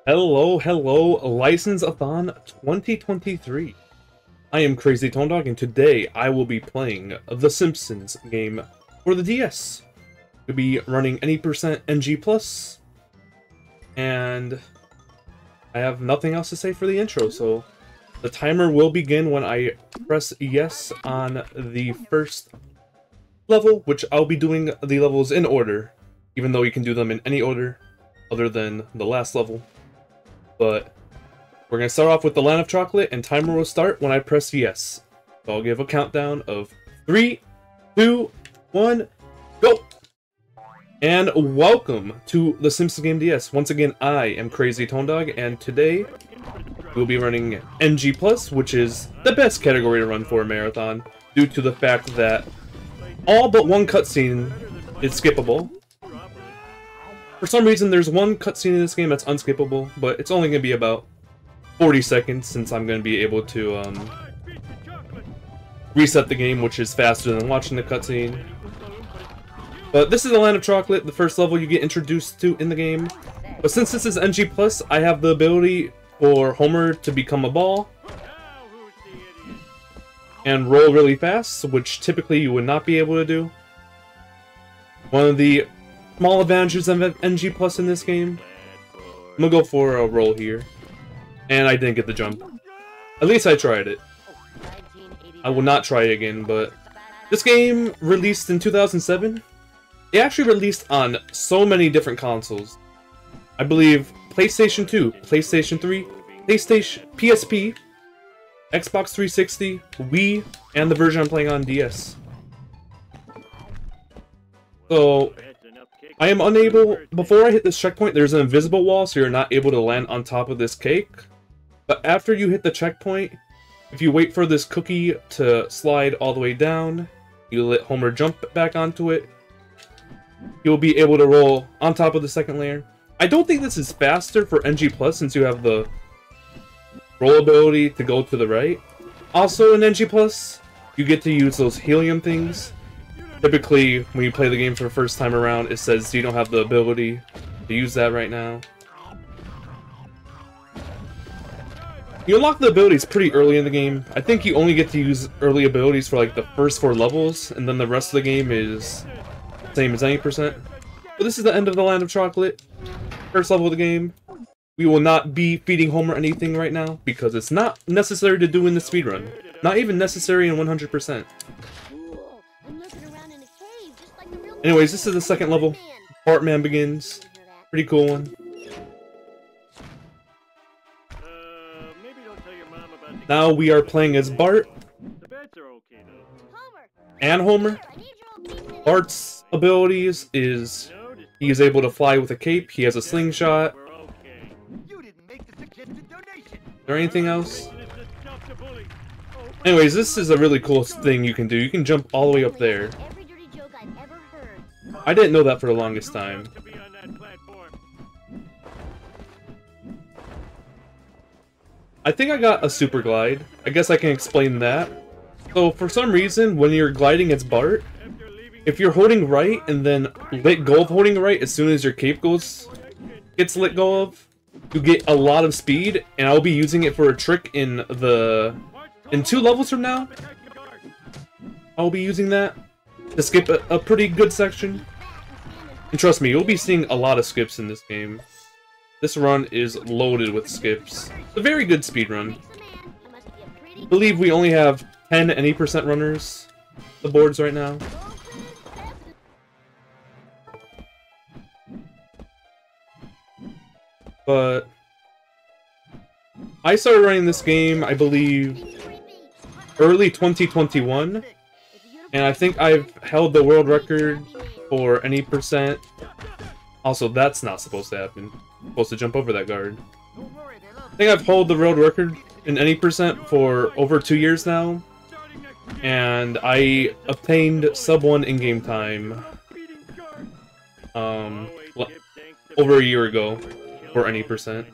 Hello, hello, License-a-thon 2023. I am crazytonedog, and today I will be playing the Simpsons game for the DS. We'll be running any percent NG+, and I have nothing else to say for the intro, so the timer will begin when I press yes on the first level, which I'll be doing the levels in order, even though you can do them in any order other than the last level. But we're going to start off with the Land of Chocolate, and timer will start when I press yes. So I'll give a countdown of 3, 2, 1, go! And welcome to the Simpsons Game DS. Once again, I am crazytonedog, and today we'll be running NG+, which is the best category to run for a marathon, due to the fact that all but one cutscene is skippable. For some reason, there's one cutscene in this game that's unskippable, but it's only going to be about 40 seconds since I'm going to be able to reset the game, which is faster than watching the cutscene. But this is the Land of Chocolate, the first level you get introduced to in the game. But since this is NG+, I have the ability for Homer to become a ball and roll really fast, which typically you would not be able to do. One of the small advantages of NG+ in this game. I'm gonna go for a roll here. And I didn't get the jump. At least I tried it. I will not try it again, but this game released in 2007. It actually released on so many different consoles. I believe PlayStation 2, PlayStation 3, PlayStation, PSP, Xbox 360, Wii, and the version I'm playing on DS. So I am unable, before I hit this checkpoint, there's an invisible wall, so you're not able to land on top of this cake. But after you hit the checkpoint, if you wait for this cookie to slide all the way down, you let Homer jump back onto it, you'll be able to roll on top of the second layer. I don't think this is faster for NG+, since you have the roll ability to go to the right. Also in NG+, you get to use those helium things. Typically, when you play the game for the first time around, it says you don't have the ability to use that right now. You unlock the abilities pretty early in the game. I think you only get to use early abilities for like the first 4 levels, and then the rest of the game is the same as any percent. But this is the end of the Land of Chocolate. First level of the game. We will not be feeding Homer anything right now, because it's not necessary to do in the speedrun. Not even necessary in 100%. Anyways, this is the second level. Bartman begins. Pretty cool one. Now we are playing as Bart and Homer. Bart's abilities is he is able to fly with a cape. He has a slingshot. Is there anything else? Anyways, this is a really cool thing you can do. You can jump all the way up there. I didn't know that for the longest time. I think I got a super glide. I guess I can explain that. So for some reason, when you're gliding as Bart, if you're holding right and then let go of holding right as soon as your cape gets let go of, you get a lot of speed, and I'll be using it for a trick in 2 levels from now. I'll be using that to skip a pretty good section. And trust me, you'll be seeing a lot of skips in this game. This run is loaded with skips. It's a very good speed run. I believe we only have 10 any percent runners on the boards right now. But I started running this game, I believe, early 2021. And I think I've held the world record for any percent. Also, that's not supposed to happen. I'm supposed to jump over that guard. I think I've held the world record in any percent for over 2 years now. And I obtained sub 1 in-game time over a year ago for any percent.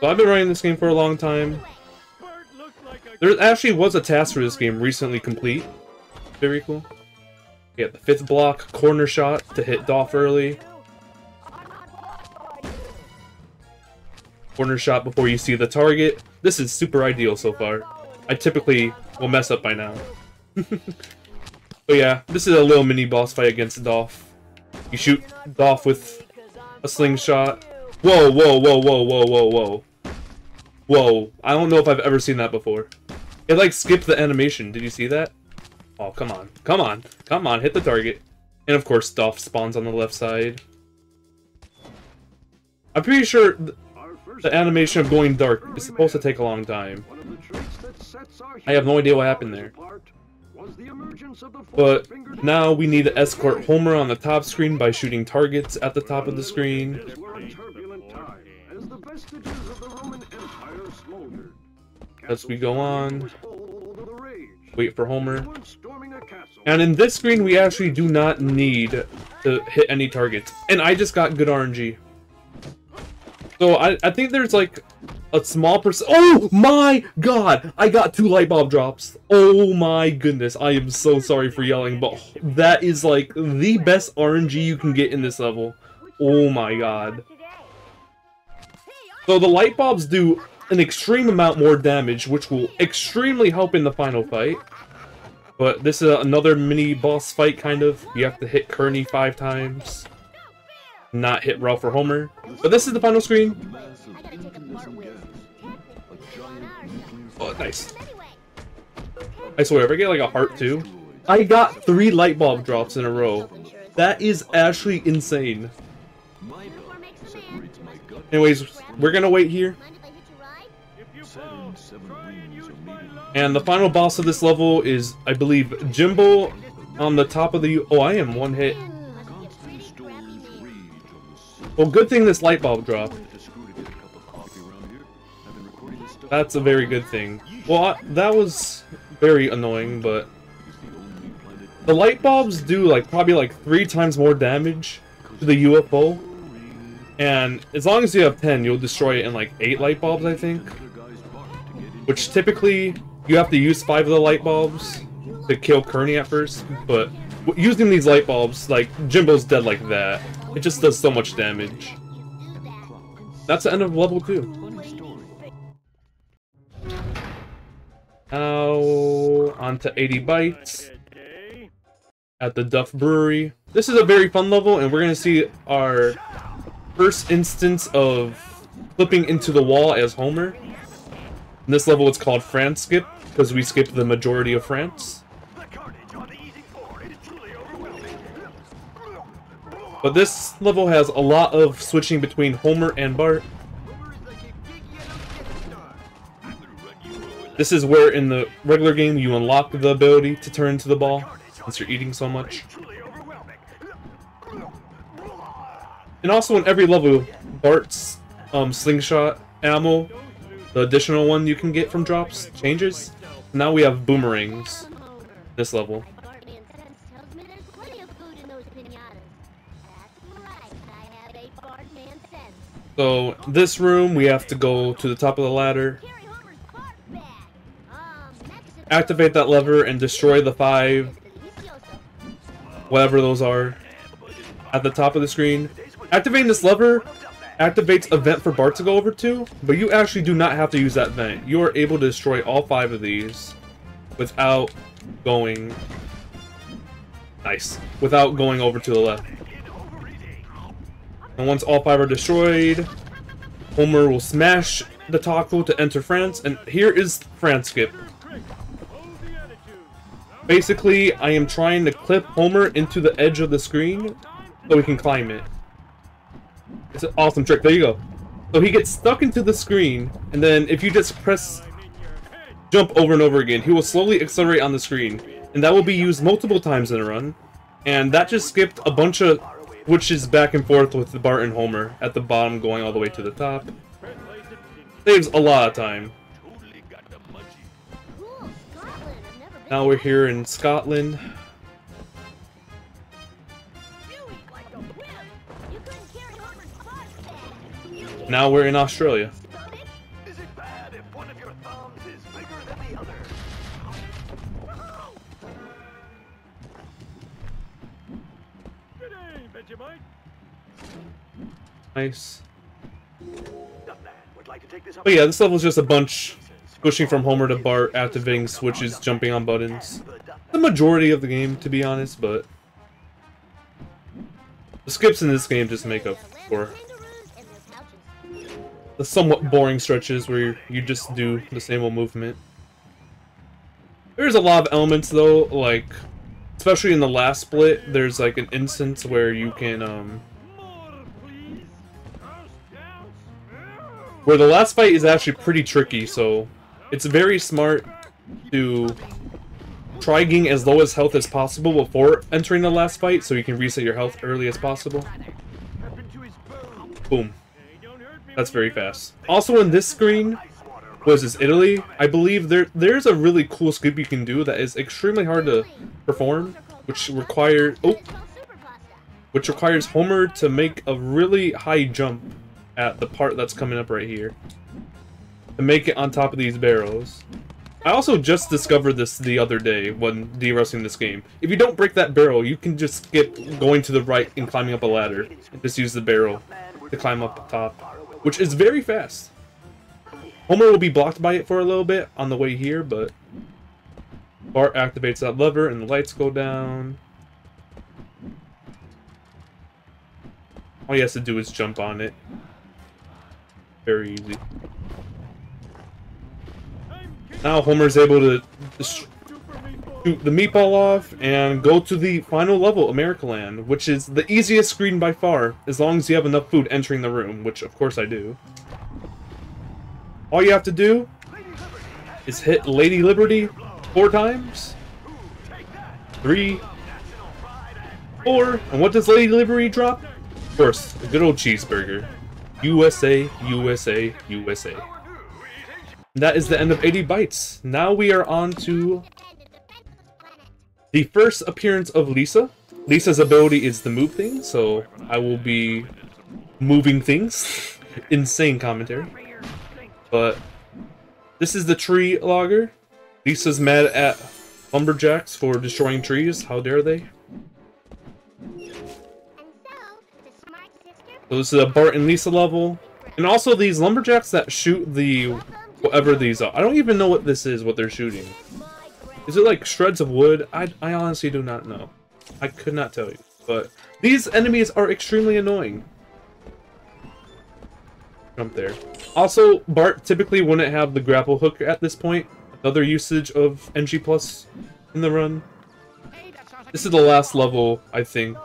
So I've been running this game for a long time. There actually was a task for this game recently complete. Very cool. Yeah, the 5th block, corner shot to hit Dolph early. corner shot before you see the target. This is super ideal so far. I typically will mess up by now. But yeah, this is a little mini boss fight against Dolph. You shoot Dolph with a slingshot. Whoa, whoa, whoa, whoa, whoa, whoa, whoa. Whoa, I don't know if I've ever seen that before. It like skipped the animation. Did you see that? Oh, come on. Come on. Come on, hit the target. And of course, Dolph spawns on the left side. I'm pretty sure the animation of going dark is supposed to take a long time. I have no idea what happened there. But now we need to escort Homer on the top screen by shooting targets at the top of the screen. As we go on, wait for Homer. And in this screen, we actually do not need to hit any targets. And I just got good RNG. So I think there's like a small percent. Oh my god! I got 2 light bulb drops. Oh my goodness. I am so sorry for yelling, but that is like the best RNG you can get in this level. Oh my god. So the light bulbs do an extreme amount more damage, which will extremely help in the final fight. But this is another mini boss fight, kind of. You have to hit Kearney 5 times. Not hit Ralph or Homer. But this is the final screen. Oh, nice. I swear, if I get like a heart too. I got 3 light bulb drops in a row. That is actually insane. Anyways, we're gonna wait here. And the final boss of this level is, I believe, Jimbo on the top of the... Oh, I am 1 hit. Well, good thing this light bulb dropped. That's a very good thing. Well, that was very annoying, but... The light bulbs do, like, probably, like, 3 times more damage to the UFO. And as long as you have 10, you'll destroy it in, like, 8 light bulbs, I think. Which, typically, you have to use 5 of the light bulbs to kill Kearney at first. But using these light bulbs, like, Jimbo's dead like that. It just does so much damage. That's the end of level 2. Now, on to 80 Bites at the Duff Brewery. This is a very fun level, and we're going to see our first instance of flipping into the wall as Homer. In this level, it's called France Skip, because we skipped the majority of France. But this level has a lot of switching between Homer and Bart. This is where in the regular game you unlock the ability to turn into the ball, since you're eating so much. And also in every level, Bart's slingshot ammo, the additional one you can get from drops, changes. Now we have boomerangs in this level. So, this room, we have to go to the top of the ladder, activate that lever, and destroy the 5, whatever those are, at the top of the screen. Activating this lever activates a vent for Bart to go over to, but you actually do not have to use that vent. You are able to destroy all 5 of these without going... Nice. Without going over to the left. And once all 5 are destroyed, Homer will smash the taco to enter France, and here is France Skip. Basically, I am trying to clip Homer into the edge of the screen so we can climb it. It's an awesome trick. There you go. So he gets stuck into the screen, and then if you just press jump over and over again, he will slowly accelerate on the screen, and that will be used multiple times in a run. And that just skipped a bunch of switches back and forth with Bart and Homer at the bottom going all the way to the top. Saves a lot of time. Now we're here in Scotland. Now we're in Australia. Nice. But yeah, this level is just a bunch pushing from Homer to Bart, activating switches, jumping on buttons. The majority of the game, to be honest, but the skips in this game just make up for the somewhat boring stretches where you just do the same old movement. There's a lot of elements though, like, especially in the last split, there's like an instance where you can, where the last fight is actually pretty tricky, so it's very smart to try getting as low as health as possible before entering the last fight, so you can reset your health early as possible. Boom. That's very fast. Also in this screen, was this Italy? I believe there's a really cool skip you can do that is extremely hard to perform, which requires Homer to make a really high jump at the part that's coming up right here to make it on top of these barrels. I also just discovered this the other day when de-rusting this game. If you don't break that barrel, you can just skip going to the right and climbing up a ladder and just use the barrel to climb up top, which is very fast. Homer will be blocked by it for a little bit on the way here, but Bart activates that lever and the lights go down. All he has to do is jump on it. Very easy. Now Homer's able to shoot the meatball off and go to the final level, America Land, which is the easiest screen by far, as long as you have enough food entering the room, which of course I do. All you have to do is hit Lady Liberty 4 times. 3, 4, and what does Lady Liberty drop? Of course, a good old cheeseburger. USA, USA, USA. And that is the end of 80 Bytes. Now we are on to the first appearance of Lisa. Lisa's ability is to move things, so I will be moving things. Insane commentary. But this is the tree logger. Lisa's mad at lumberjacks for destroying trees. How dare they? So this is a Bart and Lisa level. And also these lumberjacks that shoot the whatever these are. I don't even know what this is, what they're shooting. Is it like shreds of wood? I honestly do not know. I could not tell you. But these enemies are extremely annoying. Jump there. Also, Bart typically wouldn't have the grapple hook at this point. Another usage of NG Plus in the run. This is the last level, I think.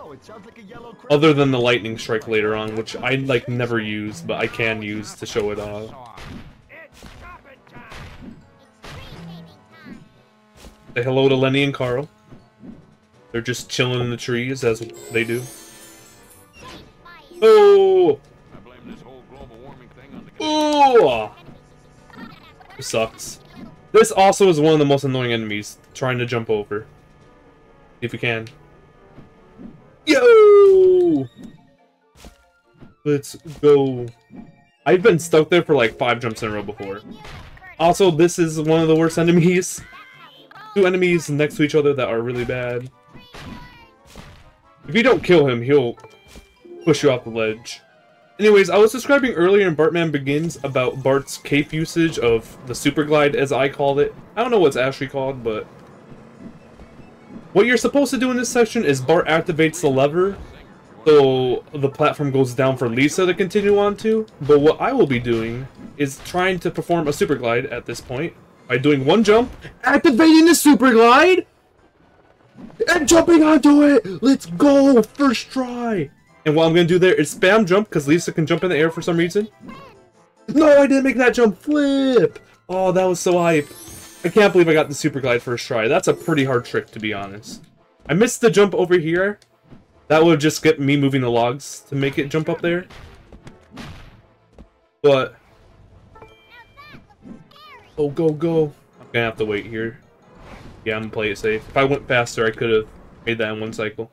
Other than the lightning strike later on, which I like never use, but I can use to show it off. Say hello to Lenny and Carl. They're just chilling in the trees as they do. Oh! Oh! This sucks. This also is one of the most annoying enemies, trying to jump over. If you can. Yo! Let's go. I've been stuck there for like 5 jumps in a row before. Also, this is one of the worst enemies. 2 enemies next to each other that are really bad. If you don't kill him, he'll push you off the ledge. Anyways, I was describing earlier in Bartman Begins about Bart's cape usage of the super glide, as I called it. I don't know what it's actually called, but what you're supposed to do in this section is Bart activates the lever, so the platform goes down for Lisa to continue on to. But what I will be doing is trying to perform a super glide at this point by doing 1 jump, activating the super glide, and jumping onto it. Let's go, first try. And what I'm going to do there is spam jump, because Lisa can jump in the air for some reason. No, I didn't make that jump. Flip! Oh, that was so hype. I can't believe I got the super glide first try. That's a pretty hard trick, to be honest. I missed the jump over here. That would just get me moving the logs to make it jump up there. But oh, go, go. I'm going to have to wait here. Yeah, I'm going to play it safe. If I went faster, I could have made that in 1 cycle.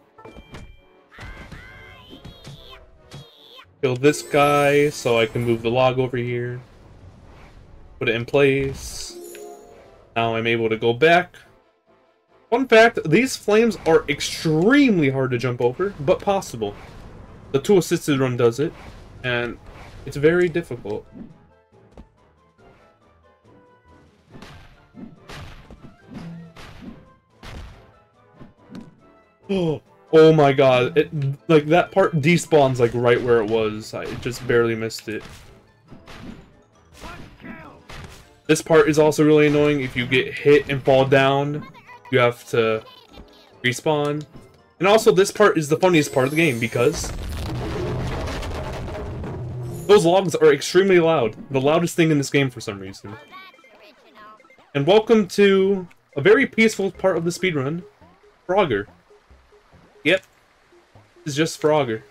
Kill this guy so I can move the log over here. Put it in place. Now I'm able to go back. Fun fact, these flames are extremely hard to jump over, but possible. The 2 assisted run does it, and it's very difficult. Oh my god, it, like that part despawns like right where it was. I just barely missed it. This part is also really annoying. If you get hit and fall down, you have to respawn. And also this part is the funniest part of the game because those logs are extremely loud. The loudest thing in this game for some reason. And welcome to a very peaceful part of the speedrun, Frogger. Yep. It's just Frogger.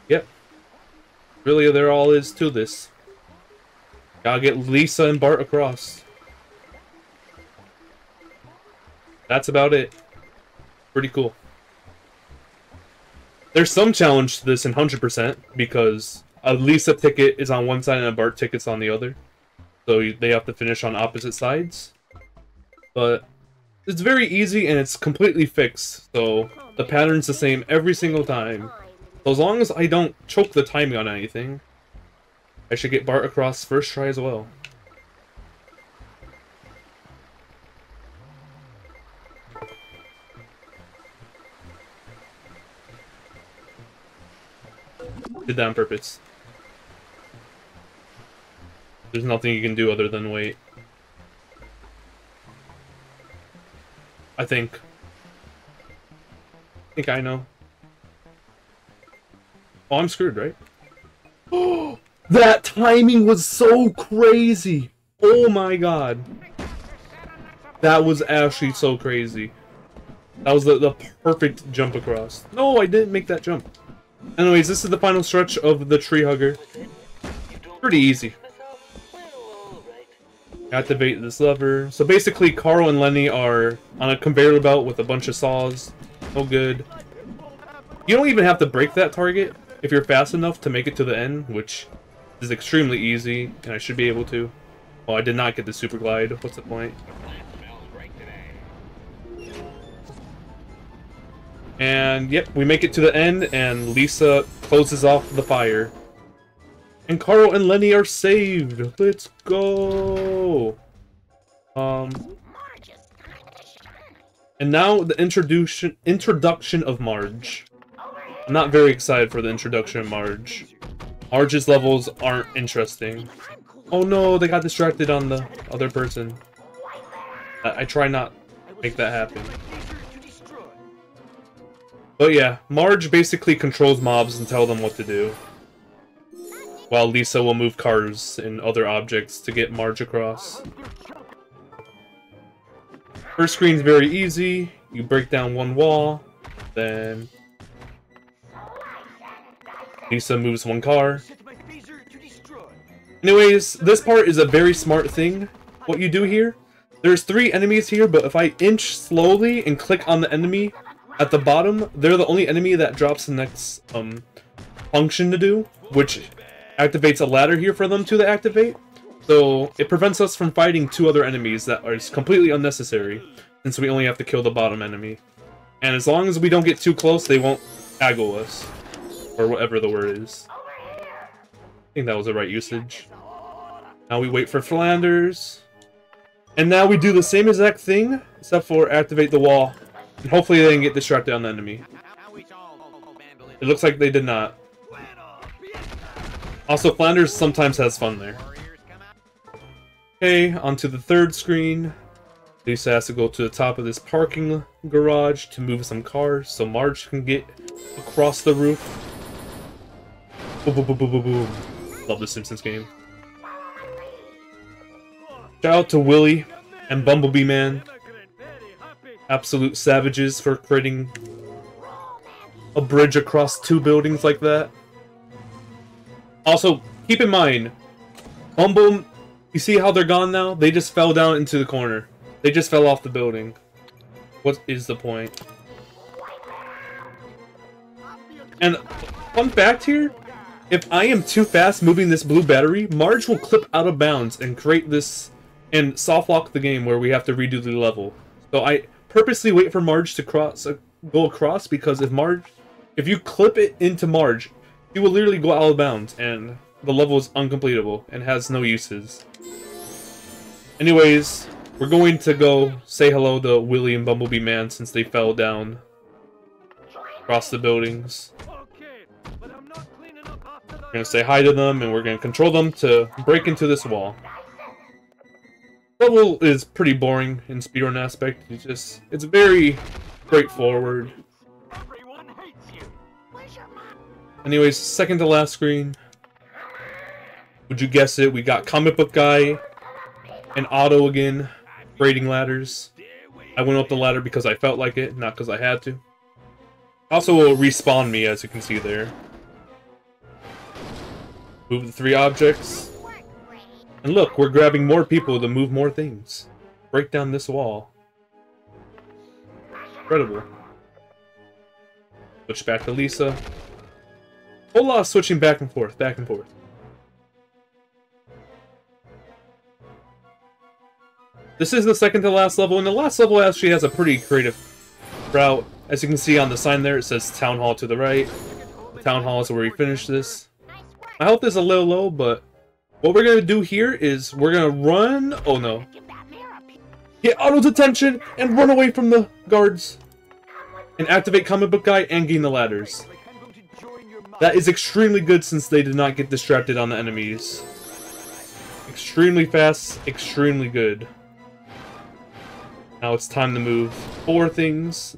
Yep. Really, there all is to this. Gotta get Lisa and Bart across. That's about it. Pretty cool. There's some challenge to this in 100% because a Lisa ticket is on one side and a Bart ticket's on the other. So they have to finish on opposite sides. But it's very easy and it's completely fixed, so the pattern's the same every single time. So as long as I don't choke the timing on anything, I should get Bart across first try as well. Did that on purpose. There's nothing you can do other than wait. I think I know. Oh, I'm screwed, right? Oh, that timing was so crazy! Oh my god. That was actually so crazy. That was the perfect jump across. No, I didn't make that jump. Anyways, this is the final stretch of the tree hugger. Pretty easy. Activate this lever. So basically, Carl and Lenny are on a conveyor belt with a bunch of saws. Oh good. You don't even have to break that target if you're fast enough to make it to the end, which is extremely easy, and I should be able to. Oh, I did not get the super glide. What's the point? And yep, we make it to the end, and Lisa closes off the fire. And Carl and Lenny are saved! Let's go! And now the introduction of Marge. I'm not very excited for the introduction of Marge. Marge's levels aren't interesting. Oh no, they got distracted on the other person. I try not to make that happen. But yeah, Marge basically controls mobs and tells them what to do. While Lisa will move cars and other objects to get Marge across. First screen's very easy. You break down one wall, then Lisa moves one car. Anyways, this part is a very smart thing. What you do here, there's 3 enemies here, but if I inch slowly and click on the enemy at the bottom, they're the only enemy that drops the next function to do, which activates a ladder here for them to activate. So it prevents us from fighting 2 other enemies that are completely unnecessary, since we only have to kill the bottom enemy. And as long as we don't get too close, they won't aggle us. Or whatever the word is. I think that was the right usage. Now we wait for Flanders. And now we do the same exact thing, except for activate the wall. And hopefully they didn't get distracted on the enemy. It looks like they did not. Also, Flanders sometimes has fun there. Okay, onto the 3rd screen. Lisa has to go to the top of this parking garage to move some cars so Marge can get across the roof. Boom, boom, boom, boom, boom, boom. Love the Simpsons game. Shout out to Willie and Bumblebee Man. Absolute savages for creating a bridge across 2 buildings like that. Also, keep in mind, you see how they're gone now? They just fell down into the corner. They just fell off the building. What is the point? And fun fact here, if I am too fast moving this blue battery, Marge will clip out of bounds and create this and soft lock the game where we have to redo the level. So I purposely wait for Marge to go across, because if you clip it into Marge, he will literally go out of bounds and the level is uncompletable and has no uses. Anyways, we're going to go say hello to Willie and Bumblebee Man since they fell down across the buildings. We're gonna say hi to them, and we're gonna control them to break into this wall. Level is pretty boring in speedrun aspect. It's very straightforward. Anyways, second to last screen. Would you guess it? We got Comic Book Guy and Otto again, braiding ladders. I went up the ladder because I felt like it, not because I had to. Also will respawn me, as you can see there. Move the 3 objects. And look, we're grabbing more people to move more things. Break down this wall. Incredible. Switch back to Lisa. Whole lot of switching back and forth, back and forth. This is the second to last level, and the last level actually has a pretty creative route. As you can see on the sign there, it says Town Hall to the right. The Town Hall is where we finish this. My health is a little low, but what we're going to do here is we're going to run... Oh no. Get Otto's attention and run away from the guards. And activate Comic Book Guy and gain the ladders. That is extremely good since they did not get distracted on the enemies. Extremely fast, extremely good. Now it's time to move 4 things.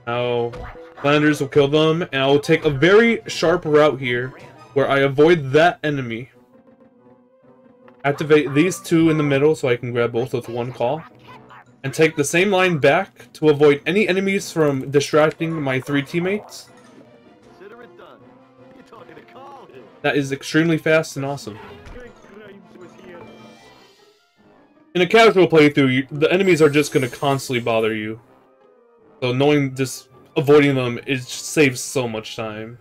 Now, Flanders will kill them, and I will take a very sharp route here, where I avoid that enemy. Activate these 2 in the middle, so I can grab both with 1 call. And take the same line back, to avoid any enemies from distracting my 3 teammates. That is extremely fast and awesome. In a casual playthrough, the enemies are just going to constantly bother you. So knowing just avoiding them saves so much time.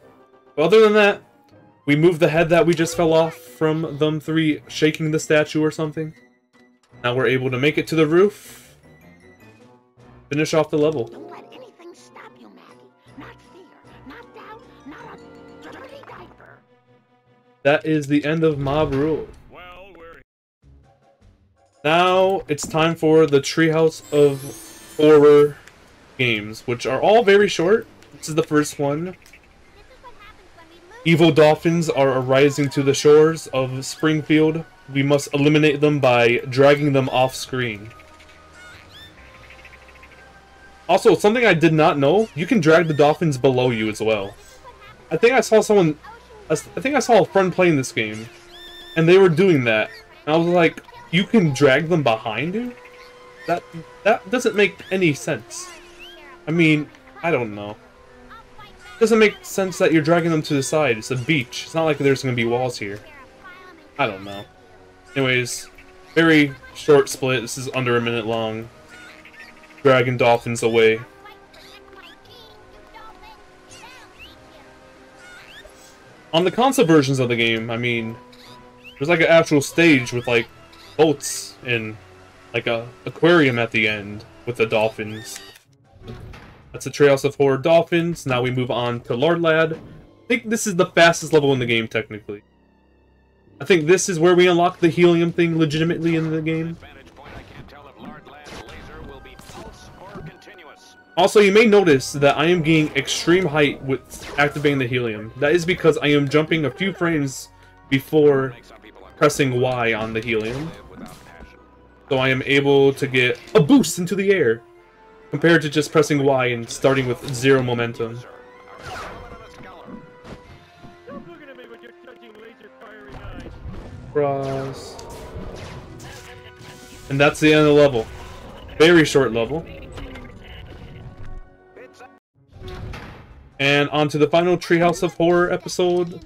But other than that, we move the head that we just fell off from them 3 shaking the statue or something. Now we're able to make it to the roof. Finish off the level. Don't let anything stop you, Maggie. Not fear, not doubt, not a dirty diaper. That is the end of Mob Rule. Now it's time for the Treehouse of Horror games, which are all very short. This is the first one. Evil dolphins are arising to the shores of Springfield. We must eliminate them by dragging them off screen. Also, something I did not know, you can drag the dolphins below you as well. I think I saw a friend playing this game, and they were doing that. And I was like, you can drag them behind you? That doesn't make any sense. I mean, I don't know. It doesn't make sense that you're dragging them to the side. It's a beach. It's not like there's going to be walls here. I don't know. Anyways, very short split. This is under a minute long. Dragging dolphins away. On the console versions of the game, I mean, there's like an actual stage with like boats and like a aquarium at the end with the dolphins. That's the Treehouse of Horror Dolphins. Now we move on to Lard Lad. I think this is the fastest level in the game, technically. I think this is where we unlock the helium thing legitimately in the game. Also, you may notice that I am gaining extreme height with activating the helium. That is because I am jumping a few frames before pressing Y on the helium. So I am able to get a boost into the air, compared to just pressing Y and starting with 0 momentum. Cross. And that's the end of the level. Very short level. And on to the final Treehouse of Horror episode,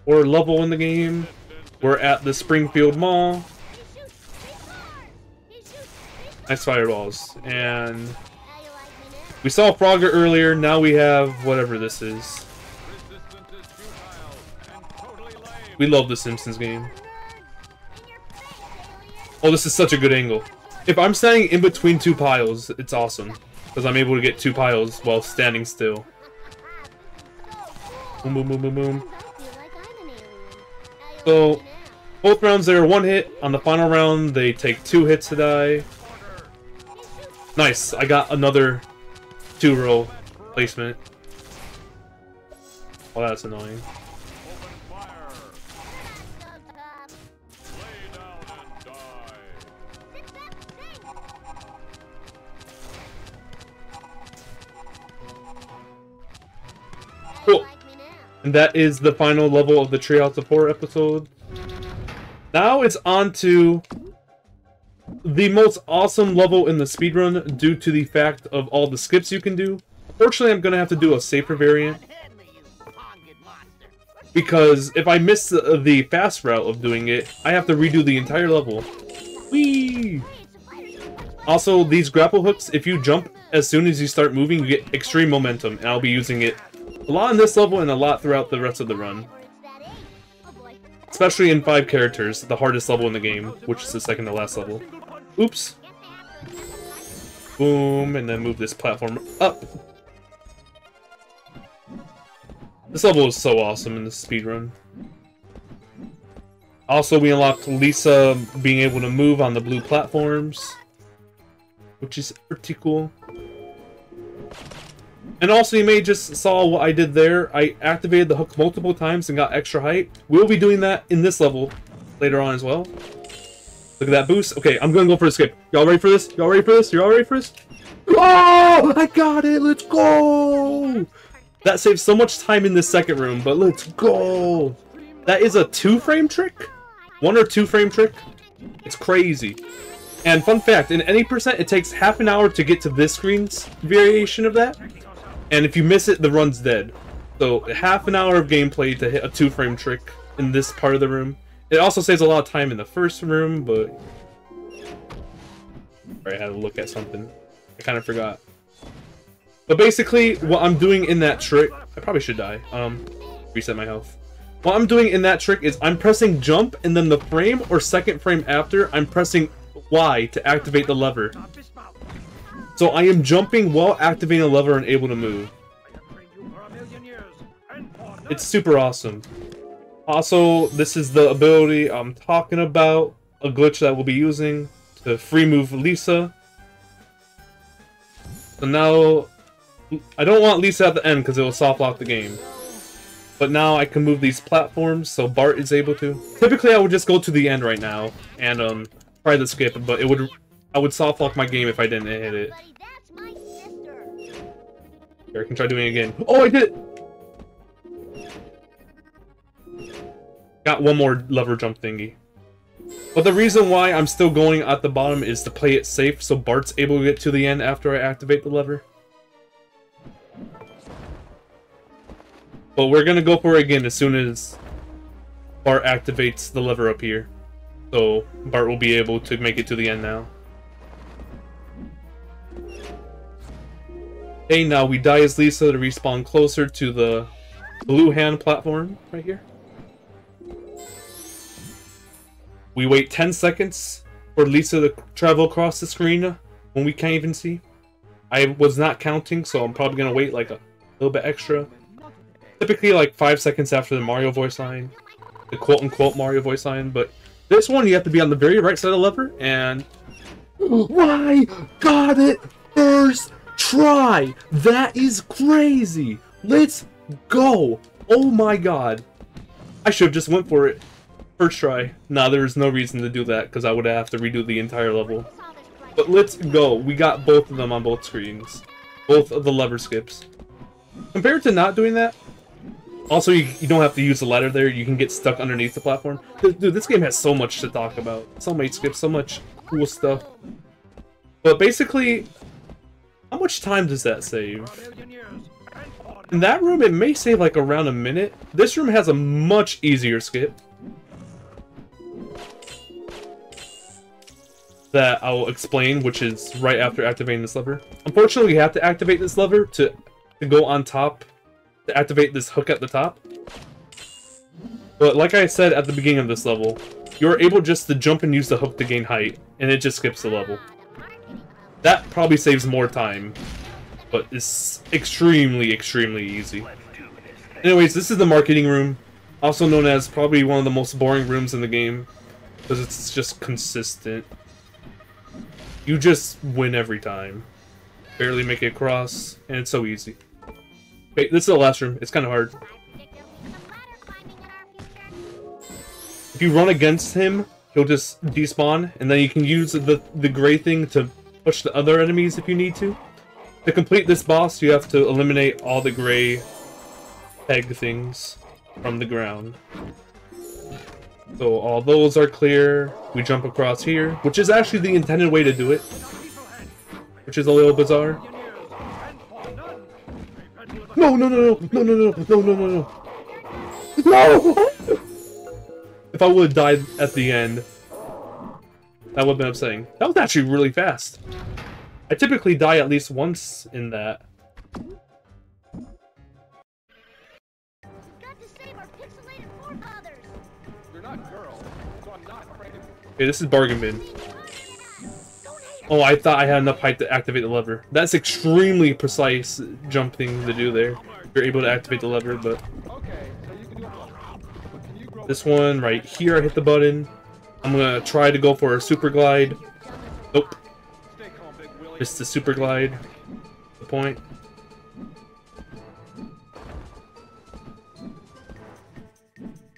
or level in the game. We're at the Springfield Mall. Nice fireballs. And we saw Frogger earlier, now we have whatever this is. We love the Simpsons game. Oh, this is such a good angle. If I'm standing in between 2 piles, it's awesome. Because I'm able to get 2 piles while standing still. Boom, boom, boom, boom, boom. So, both rounds they are one hit. On the final round, they take 2 hits to die. Nice, I got another 2-row placement. Well, that's annoying. Cool. And that is the final level of the Treehouse of Horror episode. Now it's on to the most awesome level in the speedrun due to the fact of all the skips you can do. Unfortunately, I'm going to have to do a safer variant. Because if I miss the fast route of doing it, I have to redo the entire level. Whee! Also, these grapple hooks, if you jump as soon as you start moving, you get extreme momentum. And I'll be using it a lot in this level and a lot throughout the rest of the run. Especially in 5 characters, the hardest level in the game, which is the second to last level. Oops. Boom, and then move this platform up. This level is so awesome in the speedrun. Also, we unlocked Lisa being able to move on the blue platforms, which is pretty cool. And also, you may just saw what I did there. I activated the hook multiple times and got extra height. We'll be doing that in this level later on as well. Look at that boost. Okay, I'm gonna go for a skip. Y'all ready for this? Y'all ready for this? Y'all ready for this? Oh! I got it! Let's go! That saves so much time in this second room, but let's go! That is a 2-frame trick? 1 or 2-frame trick? It's crazy. And fun fact, in any percent, it takes half an hour to get to this screen's variation of that. And if you miss it, the run's dead. So, half an hour of gameplay to hit a 2-frame trick in this part of the room. It also saves a lot of time in the first room, but... Alright, I had to look at something. I kind of forgot. But basically, what I'm doing in that trick... I probably should die. Reset my health. What I'm doing in that trick is I'm pressing jump, and then the frame or second frame after, I'm pressing Y to activate the lever. So I am jumping while activating a lever and able to move. It's super awesome. Also, this is the ability I'm talking about, a glitch that we'll be using to free move Lisa. So now, I don't want Lisa at the end because it will soft lock the game. But now I can move these platforms so Bart is able to. Typically I would just go to the end right now and try the skip, but I would soft lock my game if I didn't hit it. Here, I can try doing it again. Oh, I did it! Got one more lever jump thingy. But the reason why I'm still going at the bottom is to play it safe so Bart's able to get to the end after I activate the lever. But we're gonna go for it again as soon as Bart activates the lever up here. So Bart will be able to make it to the end now. Okay, now we die as Lisa to respawn closer to the blue hand platform right here. We wait 10 seconds for Lisa to travel across the screen when we can't even see. I was not counting, so I'm probably gonna wait like a little bit extra. Typically like 5 seconds after the Mario voice line, the quote-unquote Mario voice line, but this one you have to be on the very right side of the lever, and I got it first try! That is crazy! Let's go! Oh my god. I should have just went for it. First try. Nah, there's no reason to do that, because I would have to redo the entire level. But let's go. We got both of them on both screens. Both of the lever skips. Compared to not doing that, also you don't have to use the ladder there, you can get stuck underneath the platform. Dude, this game has so much to talk about. So many skips, so much cool stuff. But basically, how much time does that save? In that room, it may save like around a minute. This room has a much easier skip that I'll explain, which is right after activating this lever. Unfortunately, you have to activate this lever to go on top, to activate this hook at the top. But like I said at the beginning of this level, you're able just to jump and use the hook to gain height, and it just skips the level. That probably saves more time, but it's extremely, extremely easy. Anyways, this is the marketing room. Also known as probably one of the most boring rooms in the game, because it's just consistent. You just win every time. Barely make it across, and it's so easy. Wait, this is the last room. It's kind of hard. If you run against him, he'll just despawn, and then you can use the gray thing to push the other enemies if you need to. To complete this boss, you have to eliminate all the gray peg things from the ground. So all those are clear. We jump across here, which is actually the intended way to do it, which is a little bizarre. No, no, no, no, no, no, no, no, no, no, no. No! If I would have died at the end, that would have been upsetting. That was actually really fast. I typically die at least once in that. Okay, this is bargain bin. Oh, I thought I had enough height to activate the lever. That's extremely precise jump thing to do there. You're able to activate the lever, but... This one right here, I hit the button. I'm gonna try to go for a super glide. Nope. Missed the super glide. The point.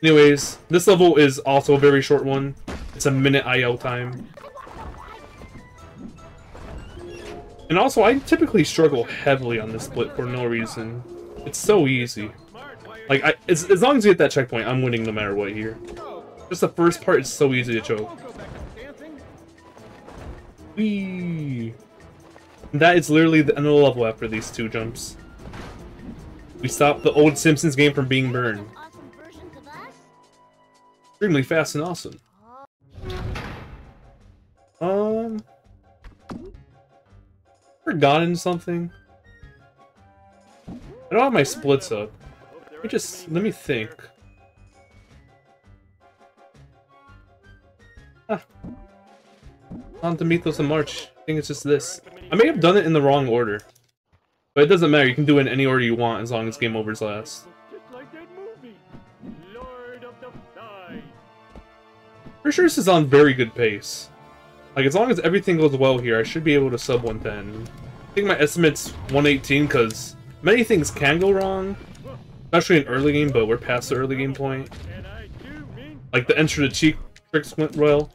Anyways, this level is also a very short one. It's a minute IL time. And also, I typically struggle heavily on this split for no reason. It's so easy. Like, as long as you hit that checkpoint, I'm winning no matter what here. Just the first part is so easy to choke. Whee! That is literally the end of the level after these two jumps. We stopped the old Simpsons game from being burned. Extremely fast and awesome. Forgotten something? I don't have my splits up. Let me think. On to meet those in March. I think it's just this. I may have done it in the wrong order. But it doesn't matter, you can do it in any order you want as long as game over's last. For sure this is on very good pace. Like, as long as everything goes well here, I should be able to sub 110. I think my estimate's 118, because many things can go wrong. Especially in early game, but we're past the early game point. Like, the enter the cheek tricks went well.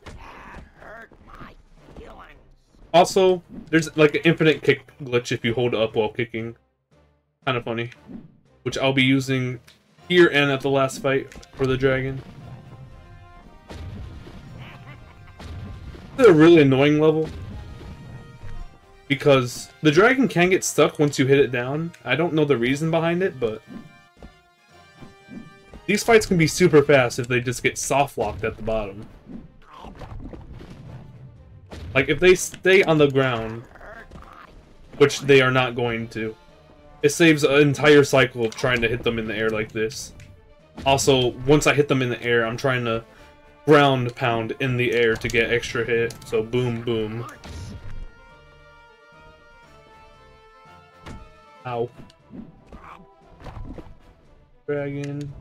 Also, there's like an infinite kick glitch if you hold up while kicking. Kind of funny. Which I'll be using here and at the last fight for the dragon. It's a really annoying level. Because the dragon can get stuck once you hit it down. I don't know the reason behind it, but... these fights can be super fast if they just get soft locked at the bottom. Like, if they stay on the ground, which they are not going to, it saves an entire cycle of trying to hit them in the air like this. Also, once I hit them in the air, I'm trying to ground pound in the air to get extra hit. So, boom, boom. Ow. Dragon.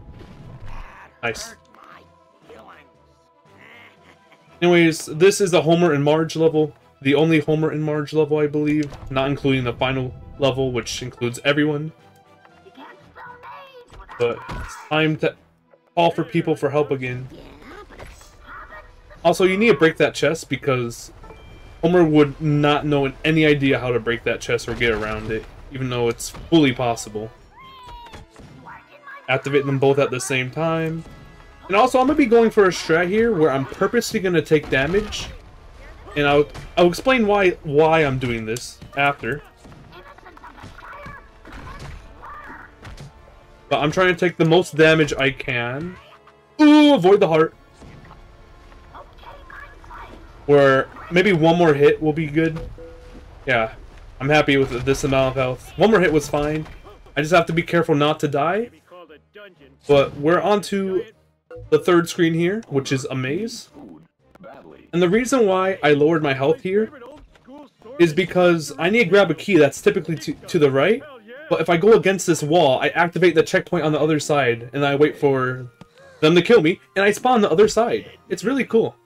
Nice. Anyways, this is a Homer and Marge level. The only Homer and Marge level, I believe. Not including the final level, which includes everyone. But it's time to call for people for help again. Also, you need to break that chest because Homer would not know any idea how to break that chest or get around it, even though it's fully possible. Activate them both at the same time. And also, I'm going to be going for a strat here where I'm purposely going to take damage. And I'll explain why I'm doing this after. But I'm trying to take the most damage I can. Ooh, avoid the heart. Where maybe one more hit will be good. Yeah, I'm happy with this amount of health. One more hit was fine. I just have to be careful not to die. But we're on to the third screen here, which is a maze. And the reason why I lowered my health here is because I need to grab a key that's typically to the right. But if I go against this wall, I activate the checkpoint on the other side, and I wait for them to kill me, and I spawn on the other side. It's really cool.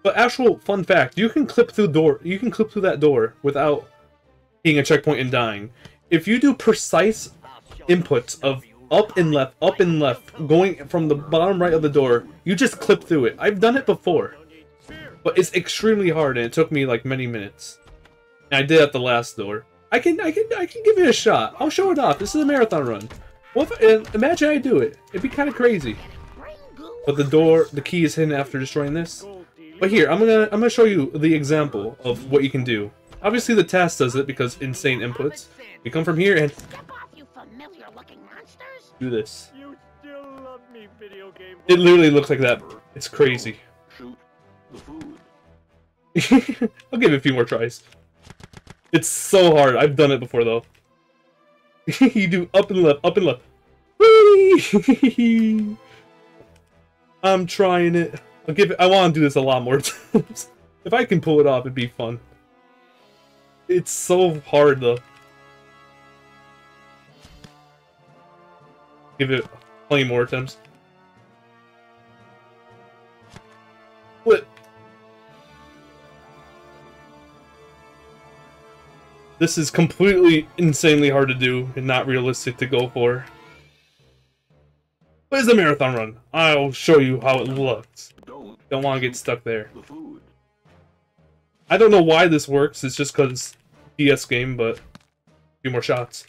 But actual fun fact, you can clip through that door without hitting a checkpoint and dying. If you do precise inputs of up and left, going from the bottom right of the door, you just clip through it. I've done it before. But it's extremely hard, and it took me like many minutes. And I did at the last door. I can give it a shot. I'll show it off. This is a marathon run. What if, imagine I do it. It'd be kind of crazy. But the key is hidden after destroying this. But here, I'm gonna show you the example of what you can do. Obviously, the task does it because insane inputs. You come from here and do this. It literally looks like that. It's crazy. I'll give it a few more tries. It's so hard. I've done it before though. You do up and left, up and left. Whee! I'm trying it. I want to do this a lot more times. If I can pull it off, it'd be fun. It's so hard though. Give it plenty more attempts. What? This is completely insanely hard to do and not realistic to go for. But it's a marathon run. I'll show you how it looks. Don't want to get stuck there. I don't know why this works. It's just because PS game, but a few more shots.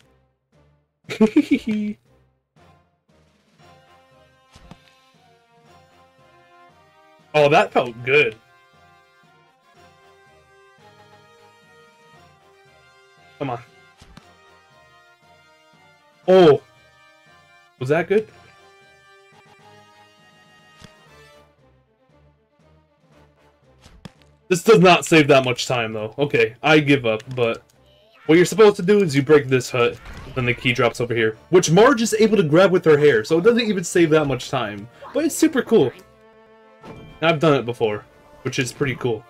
Oh, that felt good. Come on. Oh! Was that good? This does not save that much time, though. Okay, I give up, but what you're supposed to do is you break this hut, then the key drops over here, which Marge is able to grab with her hair, so it doesn't even save that much time. But it's super cool. I've done it before, which is pretty cool.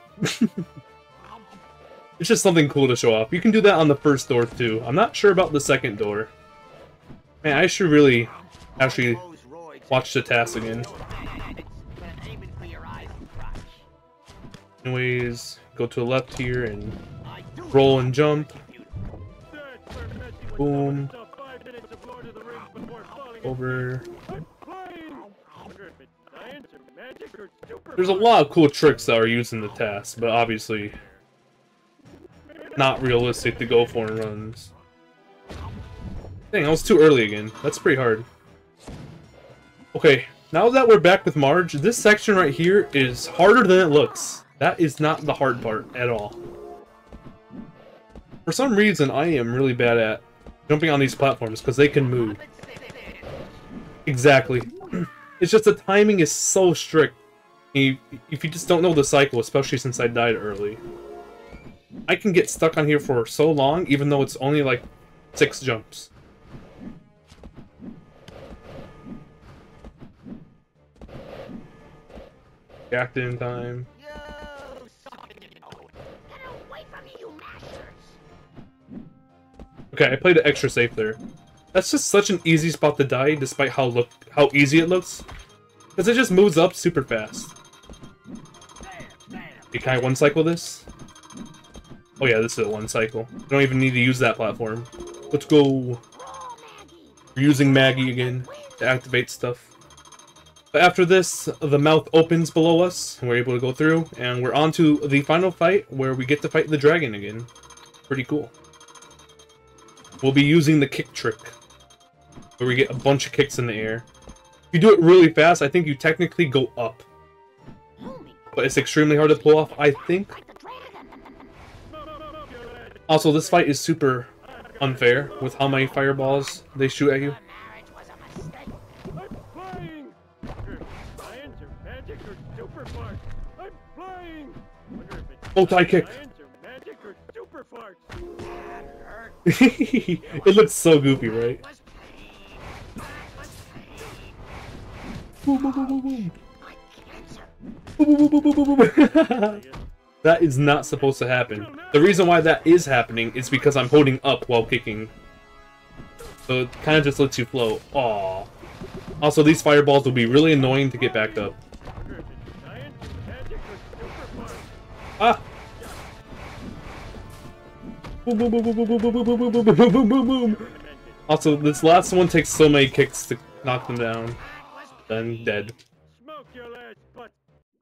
It's just something cool to show off. You can do that on the first door, too. I'm not sure about the second door. Man, I should really actually watch the task again. Anyways, go to the left here and roll and jump. Boom. Over. There's a lot of cool tricks that are used in the task, but obviously not realistic to go for in runs. Dang, I was too early again. That's pretty hard. Okay, now that we're back with Marge, this section right here is harder than it looks. That is not the hard part at all. For some reason, I am really bad at jumping on these platforms because they can move. Exactly. It's just the timing is so strict. If you just don't know the cycle, especially since I died early. I can get stuck on here for so long, even though it's only like 6 jumps. Reacted in time. Okay, I played it extra safe there. That's just such an easy spot to die, despite how easy it looks. Because it just moves up super fast. Okay, can I one-cycle this? Oh yeah, this is a one-cycle. You don't even need to use that platform. Let's go. We're using Maggie again to activate stuff. But after this, the mouth opens below us, and we're able to go through, and we're on to the final fight, where we get to fight the dragon again. Pretty cool. We'll be using the kick trick, where we get a bunch of kicks in the air. If you do it really fast, I think you technically go up. But it's extremely hard to pull off, I think. Also, this fight is super unfair with how many fireballs they shoot at you. Multi kick. It looks so goofy, right? That is not supposed to happen. The reason why that is happening is because I'm holding up while kicking. So it kind of just lets you float. Aww. Also, these fireballs will be really annoying to get back up. Ah! Boom, boom, boom, boom, boom, boom, boom, boom, boom, boom, boom, boom, boom, boom. Also, this last one takes so many kicks to knock them down. Then dead.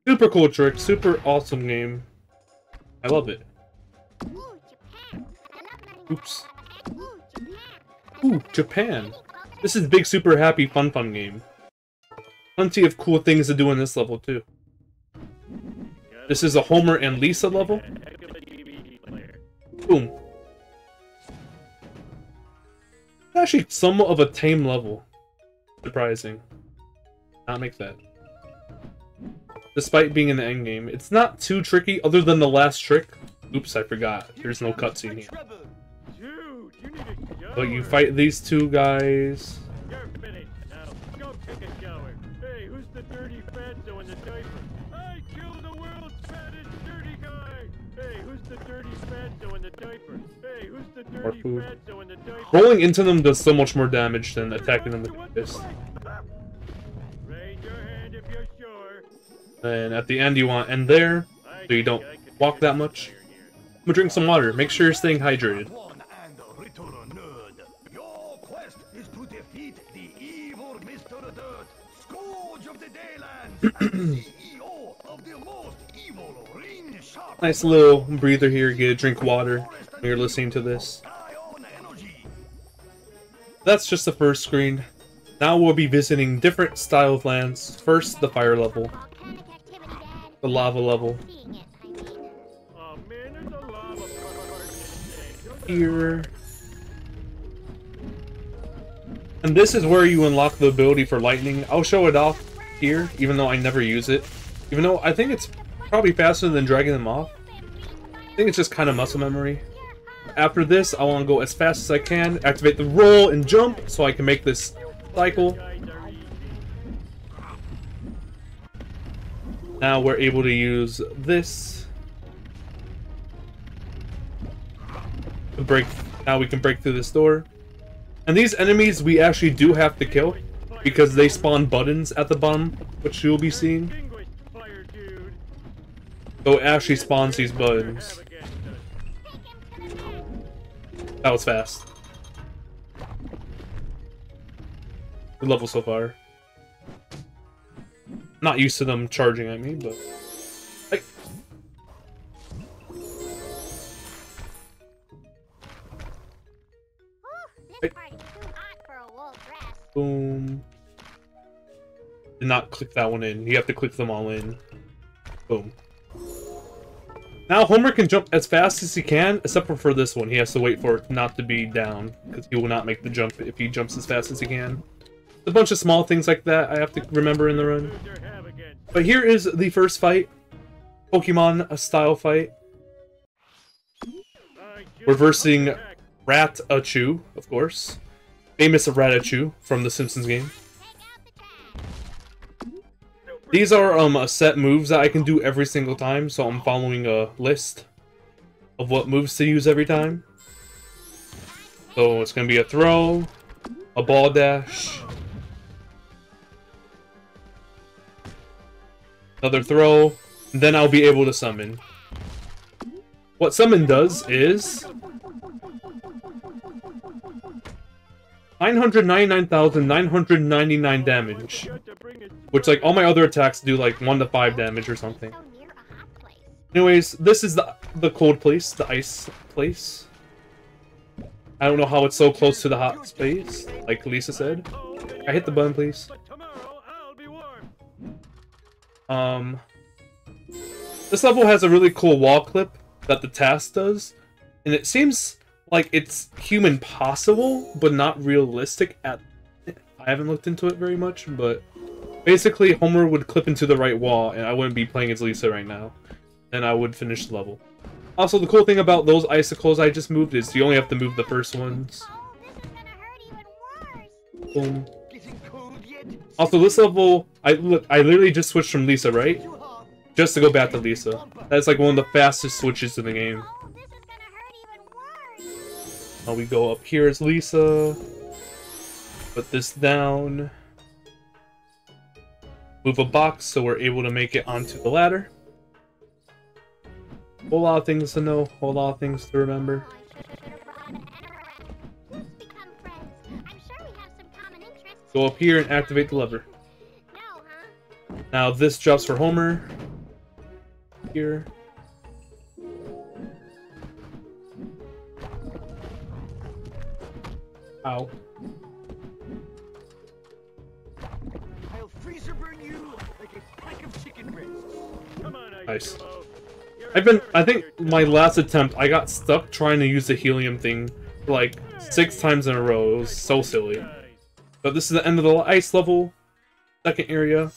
Super cool trick, super awesome game. I love it. Oops. Ooh, Japan. This is big, super happy, fun game. Plenty of cool things to do in this level, too. This is a Homer and Lisa level. Boom. Actually, somewhat of a tame level. Surprising. Not make that. Despite being in the endgame, it's not too tricky other than the last trick. Oops, I forgot. There's no cutscene here. But you fight these two guys. Hey, who's the dirty fatso in the diaper? I killed the world's fattest dirty guy! Hey, who's the dirty fatso in the diaper? Hey, who's the dirty fatso in the diaper? Rolling into them does so much more damage than attacking them with your fist. Raise your hand if you're sure. And at the end you want to end there, so you don't walk that much. I'm gonna drink some water. Make sure you're staying hydrated. Nice little breather here. Get a drink water when you're listening to this. That's just the first screen. Now we'll be visiting different style of lands. First, the fire level. The lava level. Here. And this is where you unlock the ability for lightning. I'll show it off here, even though I never use it. Even though I think it's probably faster than dragging them off. I think it's just kind of muscle memory. After this, I want to go as fast as I can, activate the roll and jump so I can make this cycle. Now we're able to use this to break. Now we can break through this door. And these enemies we actually do have to kill because they spawn buttons at the bottom, which you'll be seeing. So it actually spawns these buttons. That was fast. Good level so far. Not used to them charging at me, but... Like... Boom. Did not click that one in. You have to click them all in. Boom. Now Homer can jump as fast as he can, except for this one. He has to wait for it not to be down, because he will not make the jump if he jumps as fast as he can. A bunch of small things like that I have to remember in the run. But here is the first fight. Pokemon style fight. We're versing Rat-a-Chew, of course. Famous Rat-a-Chew from the Simpsons game. These are set moves that I can do every single time, so I'm following a list of what moves to use every time. So it's going to be a throw, a ball dash, another throw, and then I'll be able to summon. What summon does is 999,999 damage. Which, like, all my other attacks do, like, 1 to 5 damage or something. Anyways, this is the cold place, the ice place. I don't know how it's so close to the hot space, like Lisa said. I hit the button, please. This level has a really cool wall clip that the task does. And it seems like it's human possible, but not realistic at... I haven't looked into it very much, but... Basically, Homer would clip into the right wall, and I wouldn't be playing as Lisa right now. And I would finish the level. Also, the cool thing about those icicles I just moved is you only have to move the first ones. Boom. Also, this level, I literally just switched from Lisa, right? Just to go back to Lisa. That's like one of the fastest switches in the game. Now we go up here as Lisa. Put this down. move a box so we're able to make it onto the ladder. Whole lot of things to know, whole lot of things to remember. Go up here and activate the lever. Now this drops for Homer. Here. Ow. I'll freezer burn you like a pack of chicken breasts. Come on, Nice. I think my last attempt, I got stuck trying to use the helium thing like 6 times in a row. It was so silly. But this is the end of the ice level, second area.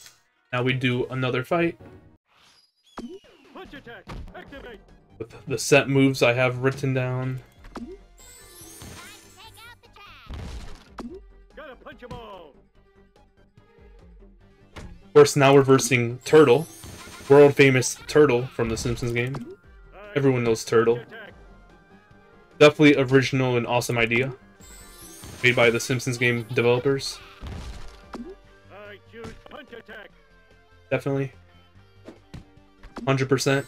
Now we do another fight. Punch attack, activate. With the set moves I have written down. Gotta punch 'em all. Of course, now we're versing Turtle. World famous Turtle from the Simpsons game. Everyone knows Turtle. Definitely original and awesome idea. Made by the Simpsons Game developers. I choose punch attack. Definitely. 100%.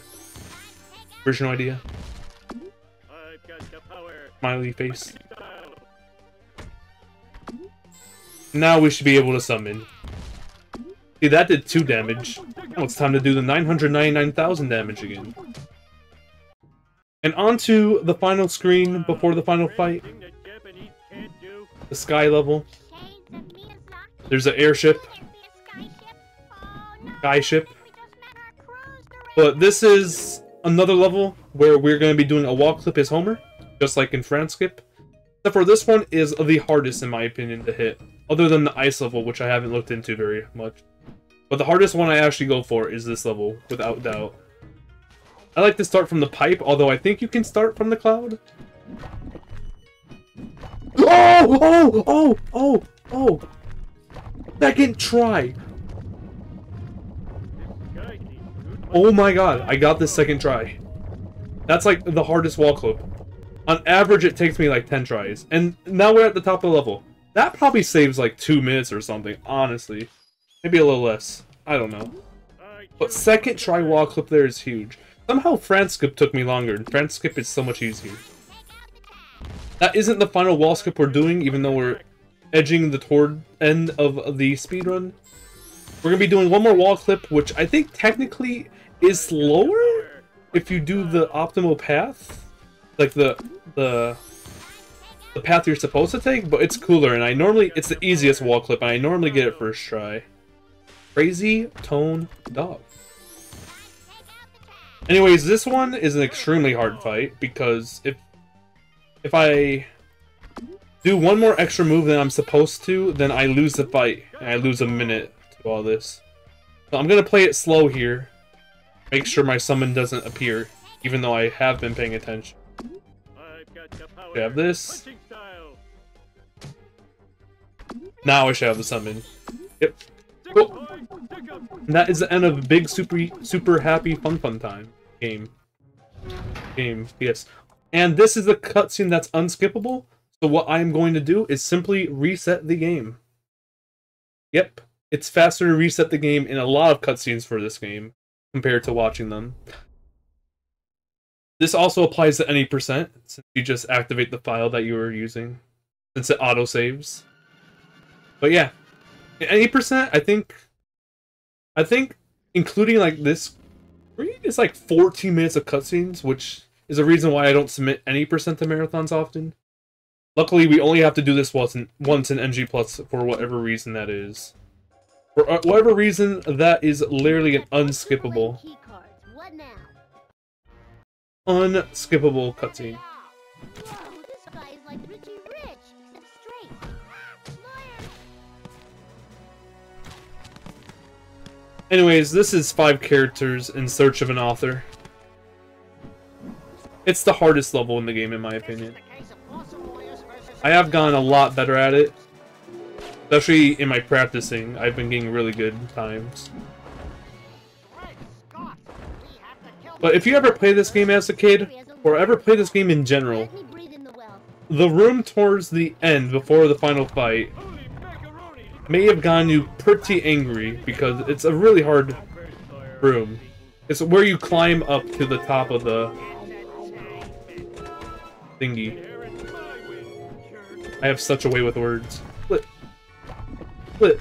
Original idea. I've got the power. Smiley face. Style. Now we should be able to summon. See, that did 2 damage. Now it's time to do the 999,000 damage again. And onto the final screen before the final fight. Thing that Japanese can't do. The sky level. There's an airship. Sky ship. But this is another level where we're going to be doing a wall clip as Homer, just like in Skip. Except for this one is the hardest in my opinion to hit, other than the ice level, which I haven't looked into very much. But the hardest one I actually go for is this level, without doubt. I like to start from the pipe, although I think you can start from the cloud. Oh! Second try! Oh my god, I got this second try. That's like the hardest wall clip. On average, it takes me like 10 tries. And now we're at the top of the level. That probably saves like 2 minutes or something, honestly. Maybe a little less. I don't know. But second try wall clip there is huge. Somehow Skip took me longer, and Skip is so much easier. That isn't the final wall skip we're doing, even though we're edging the toward end of the speedrun. We're going to be doing one more wall clip, which I think technically is slower if you do the optimal path. Like the path you're supposed to take, but it's cooler, and it's the easiest wall clip, and I normally get it first try. crazytonedog. Anyways, this one is an extremely hard fight, because if I do one more extra move than I'm supposed to, then I lose the fight, and I lose a minute to all this. So I'm gonna play it slow here, make sure my summon doesn't appear, even though I have been paying attention. We have this. Now I should have the summon. Yep. Cool. And that is the end of Big Super Happy Fun Time game. Yes. And this is the cutscene that's unskippable. So what I'm going to do is simply reset the game. Yep. It's faster to reset the game in a lot of cutscenes for this game compared to watching them. This also applies to any percent, since you just activate the file that you were using, since it auto-saves. But yeah, any percent, I think including like this, it's like 14 minutes of cutscenes, which is a reason why I don't submit any percent to marathons often. Luckily, we only have to do this once in NG Plus for whatever reason that is. For whatever reason, that is literally an unskippable cutscene. Whoa, this guy is like Richie Rich, except straight. Anyways, this is 5 characters in search of an author. It's the hardest level in the game, in my opinion. I have gotten a lot better at it. Especially in my practicing, I've been getting really good times. But if you ever play this game as a kid, or ever play this game in general, the room towards the end, before the final fight, may have gotten you pretty angry because it's a really hard room. It's where you climb up to the top of the thingy. I have such a way with words. Flip. Flip.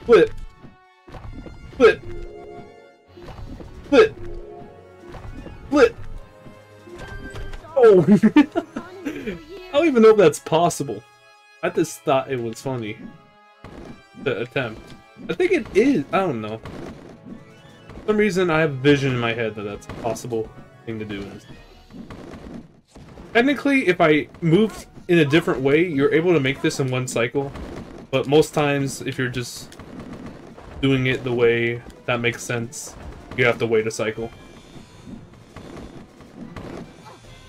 Flip. Flip. Flip. Flip. Oh! I don't even know if that's possible. I just thought it was funny. The attempt. I think it is. I don't know. For some reason, I have vision in my head that that's a possible thing to do. Technically, if I moved in a different way, you're able to make this in one cycle. But most times, if you're just doing it the way that makes sense, you have to wait a cycle.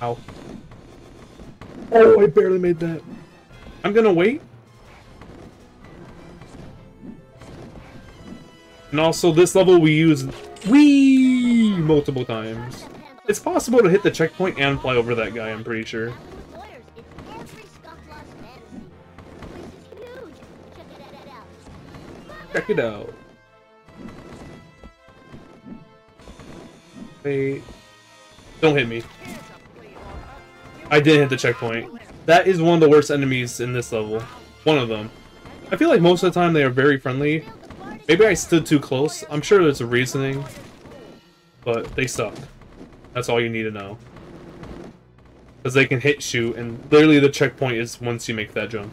Ow. Oh, I barely made that. I'm gonna wait. And also, this level we use whee multiple times. It's possible to hit the checkpoint and fly over that guy, I'm pretty sure. Check it out. Wait. Don't hit me. I did hit the checkpoint. That is one of the worst enemies in this level. One of them. I feel like most of the time they are very friendly. Maybe I stood too close. I'm sure there's a reasoning. But they suck. That's all you need to know. Because they can hit shoot, and literally the checkpoint is once you make that jump.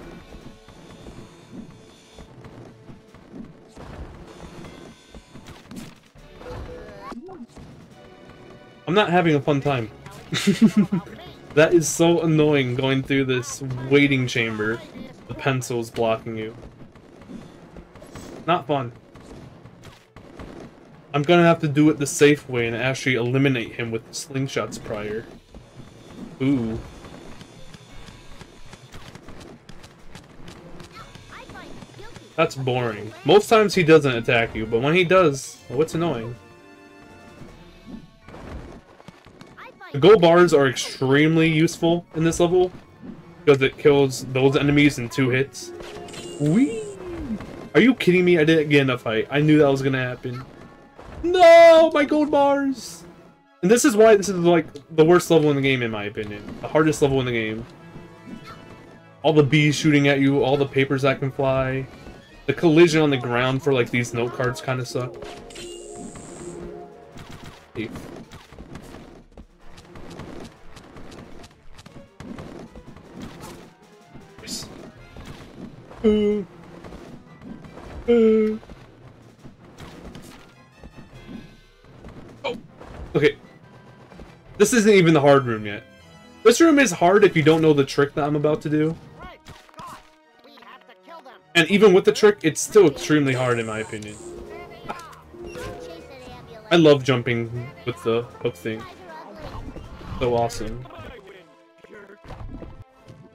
I'm not having a fun time. That is so annoying going through this waiting chamber. The pencil's blocking you. Not fun. I'm gonna have to do it the safe way and actually eliminate him with slingshots prior. Ooh. That's boring. Most times he doesn't attack you, but when he does, well, it's annoying. The gold bars are extremely useful in this level because it kills those enemies in 2 hits. Whee! Are you kidding me? I didn't get in a fight. I knew that was gonna happen. No! My gold bars! And this is why this is like the worst level in the game in my opinion. The hardest level in the game. All the bees shooting at you, all the papers that can fly. The collision on the ground for like these note cards kind of suck. Hey. Oh, okay. This isn't even the hard room yet. This room is hard if you don't know the trick that I'm about to do. And even with the trick, it's still extremely hard in my opinion. I love jumping with the hook thing. So awesome.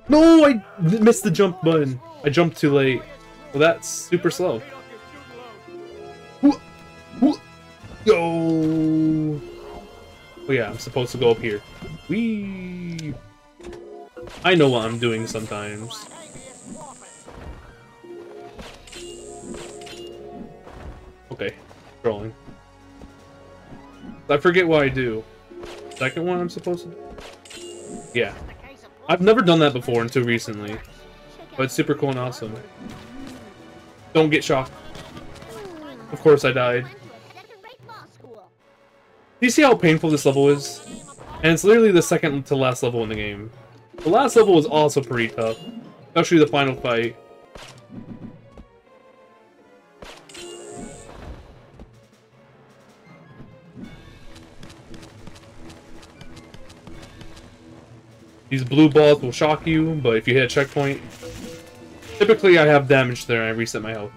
No, I missed the jump button. I jumped too late. Well, that's super slow. Go! Oh yeah, I'm supposed to go up here. Whee! I know what I'm doing sometimes. Okay, scrolling. I forget what I do. Second one I'm supposed to do? Yeah. I've never done that before until recently. But it's super cool and awesome. Don't get shocked. Of course I died. Do you see how painful this level is? And it's literally the second to last level in the game. The last level was also pretty tough. Especially the final fight. These blue balls will shock you, but if you hit a checkpoint... Typically I have damage there and I reset my health.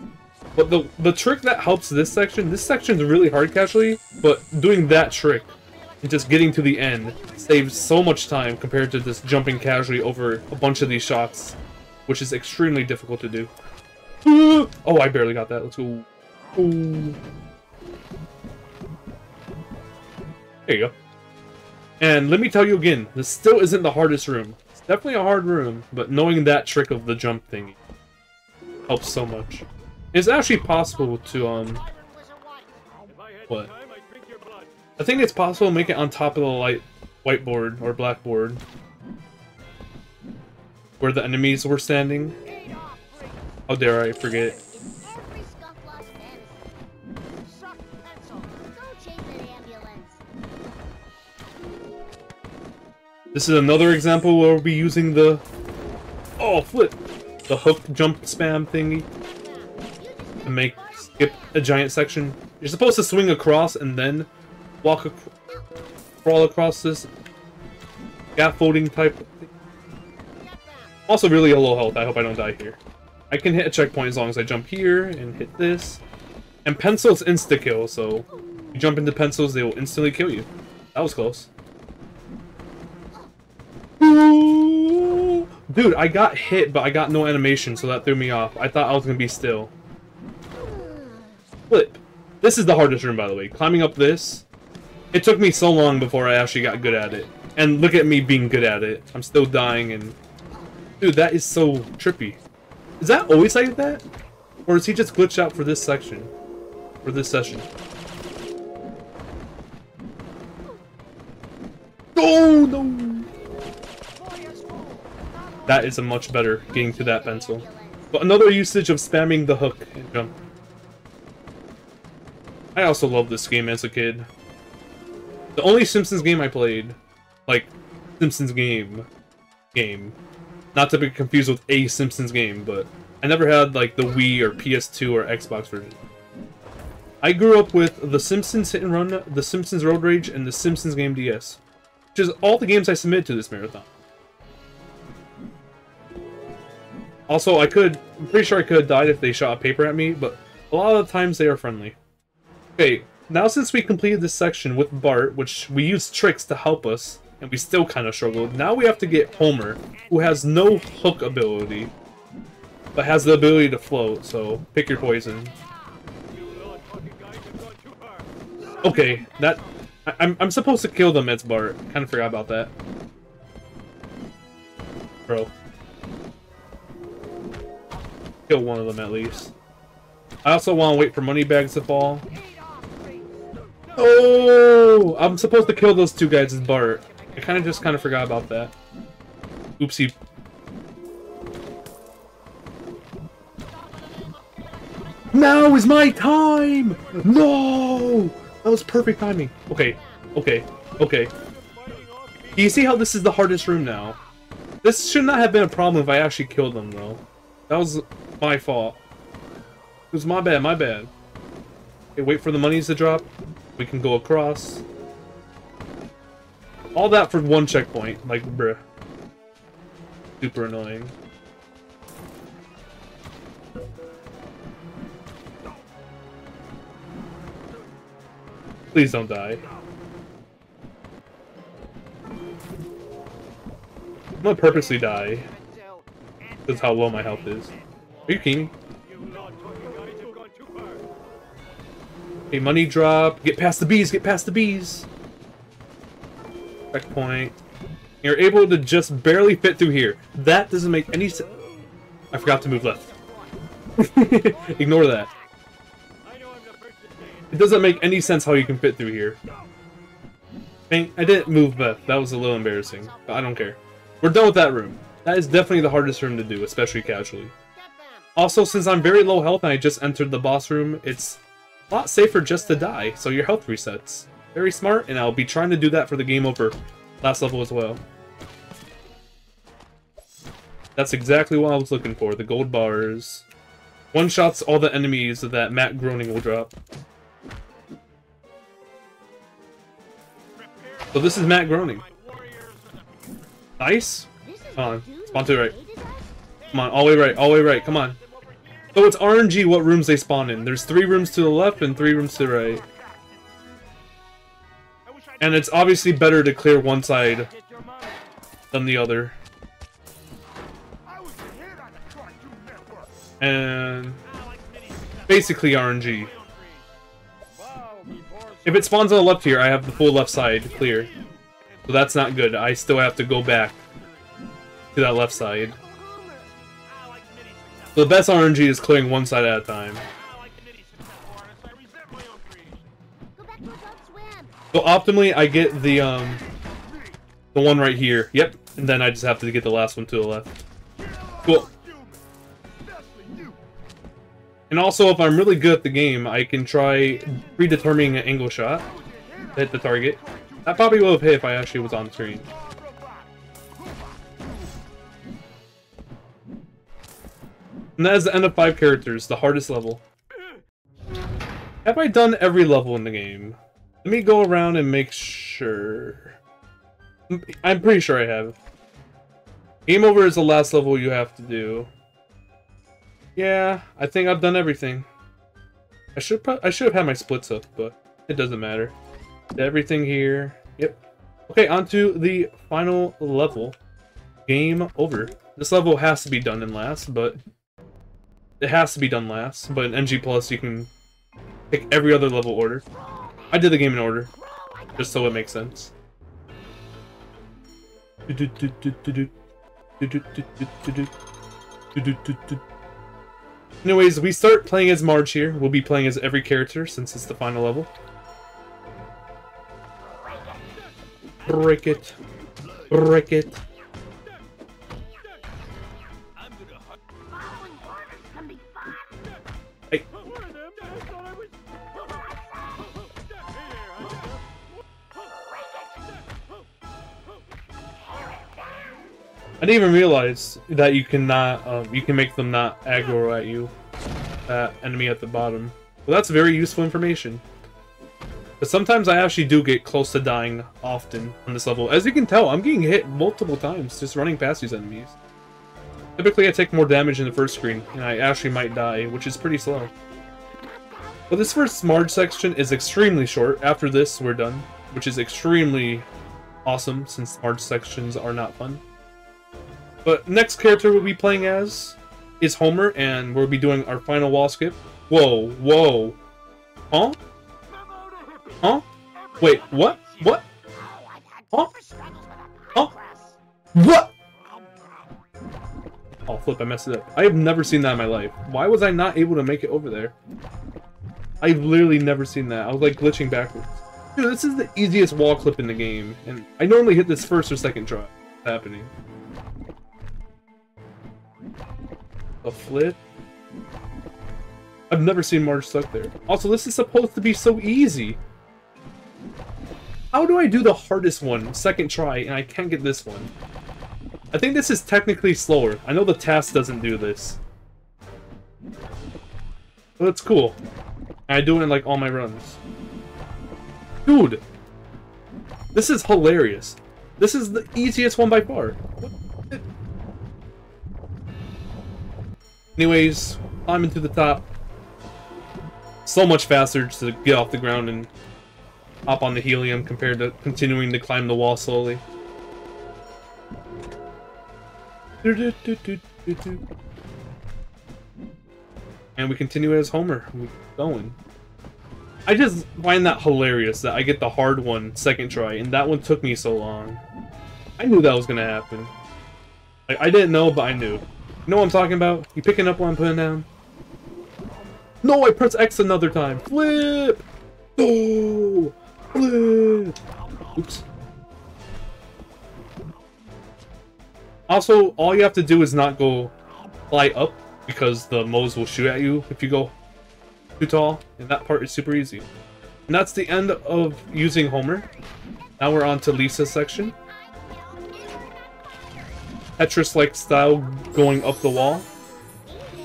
But the trick that helps this section's really hard casually, but doing that trick and just getting to the end saves so much time compared to just jumping casually over a bunch of these shots, which is extremely difficult to do. Oh, I barely got that. Let's go. Ooh. There you go. And let me tell you again, this still isn't the hardest room. It's definitely a hard room, but knowing that trick of the jump thingy helps so much. It's actually possible to what? I think it's possible to make it on top of the whiteboard or blackboard where the enemies were standing. How dare I forget? This is another example where we'll be using the flip the hook jump spam thingy to skip a giant section. You're supposed to swing across and then crawl across this scaffolding type thing. Also really low health. I hope I don't die here. I can hit a checkpoint as long as I jump here and hit this. And pencils insta-kill, so you jump into pencils, they will instantly kill you. That was close. Ooh! Dude, I got hit, but I got no animation, so that threw me off. I thought I was gonna be still. Flip. This is the hardest room, by the way. Climbing up this, it took me so long before I actually got good at it. And look at me being good at it. I'm still dying, and... Dude, that is so trippy. Is that always like that? Or is he just glitched out for this section? For this session? Oh, no! That is a much better getting to that pencil. But another usage of spamming the hook and jump. I also loved this game as a kid. The only Simpsons game I played, like, Simpsons Game. Not to be confused with a Simpsons game, but I never had, like, the Wii or PS2 or Xbox version. I grew up with The Simpsons Hit and Run, The Simpsons Road Rage, and The Simpsons Game DS. Which is all the games I submitted to this marathon. Also, I'm pretty sure I could have died if they shot a paper at me, but a lot of the times they are friendly. Okay, now since we completed this section with Bart, which we used tricks to help us, and we still kind of struggled, now we have to get Homer, who has no hook ability, but has the ability to float, so pick your poison. Okay, I'm supposed to kill them as Bart. Kind of forgot about that. Bro. Kill one of them at least. I also want to wait for money bags to fall. Oh! I'm supposed to kill those two guys as Bart. I kind of forgot about that. Oopsie. Now is my time! No! That was perfect timing. Okay. Do you see how this is the hardest room now? This should not have been a problem if I actually killed them, though. That was my fault. It was my bad. Okay, wait for the monies to drop. We can go across. All that for one checkpoint. Like, bruh. Super annoying. Please don't die. I'm gonna purposely die. That's how low my health is. Are you kidding me? Okay, money drop. Get past the bees, Checkpoint. You're able to just barely fit through here. That doesn't make any sense. I forgot to move left. Ignore that. It doesn't make any sense how you can fit through here. Dang, I didn't move left. That was a little embarrassing, but I don't care. We're done with that room. That is definitely the hardest room to do, especially casually. Also, since I'm very low health and I just entered the boss room, it's a lot safer just to die, so your health resets. Very smart, and I'll be trying to do that for the game over last level as well. That's exactly what I was looking for, the gold bars. One-shots all the enemies that Matt Groening will drop. So this is Matt Groening. Nice. Come on. Spawn to the right. Come on, all the way right, come on. So it's RNG what rooms they spawn in. There's 3 rooms to the left and 3 rooms to the right. And it's obviously better to clear one side than the other. And basically RNG. If it spawns on the left here, I have the full left side clear. So that's not good. I still have to go back to that left side. So the best RNG is clearing one side at a time. Go back to Adult Swim. So optimally, I get the one right here. Yep, and then I just have to get the last one to the left. Cool. And also, if I'm really good at the game, I can try predetermining an angle shot to hit the target. That probably would have hit if I actually was on screen. And that is the end of 5 characters, the hardest level. Have I done every level in the game? Let me go around and make sure. I'm pretty sure I have. Game over is the last level you have to do. Yeah, I think I've done everything. I should have had my splits up, but it doesn't matter. Did everything here. Yep. Okay, on to the final level. Game over. This level has to be done in last, but it has to be done last. But in NG Plus, you can pick every other level order. I did the game in order, just so it makes sense. Anyways, we start playing as Marge here. We'll be playing as every character since it's the final level. Break it. Break it. Following orders can be fun. Hey. I didn't even realize that you cannot, you can make them not aggro at you. That enemy at the bottom. Well, that's very useful information. But sometimes I actually do get close to dying often on this level. As you can tell, I'm getting hit multiple times just running past these enemies. Typically I take more damage in the first screen, and I actually might die, which is pretty slow. But this first Marge section is extremely short. After this, we're done. Which is extremely awesome, since Marge sections are not fun. But next character we'll be playing as is Homer, and we'll be doing our final wall skip. Whoa, whoa. Huh? Huh? Wait, what? What? Huh? Huh? What? Oh, flip, I messed it up. I have never seen that in my life. Why was I not able to make it over there? I've literally never seen that. I was like glitching backwards. Dude, this is the easiest wall clip in the game, and I normally hit this first or second try. What's happening? A flip? I've never seen Marge stuck there. Also, this is supposed to be so easy. How do I do the hardest one, second try, and I can't get this one? I think this is technically slower. I know the task doesn't do this. But it's cool. And I do it in like all my runs. Dude! This is hilarious. This is the easiest one by far. Anyways, climbing to the top. So much faster to get off the ground and hop on the helium compared to continuing to climb the wall slowly. And we continue as Homer. We're going. I just find that hilarious that I get the hard one second try, and that one took me so long. I knew that was gonna happen. Like, I didn't know, but I knew. You know what I'm talking about? You picking up what I'm putting down? No, I pressed X another time. Flip! Oh! Flip! Oops. Also, all you have to do is not go fly up, because the Moes will shoot at you if you go too tall, and that part is super easy. And that's the end of using Homer. Now we're on to Lisa's section. Tetris-like style going up the wall.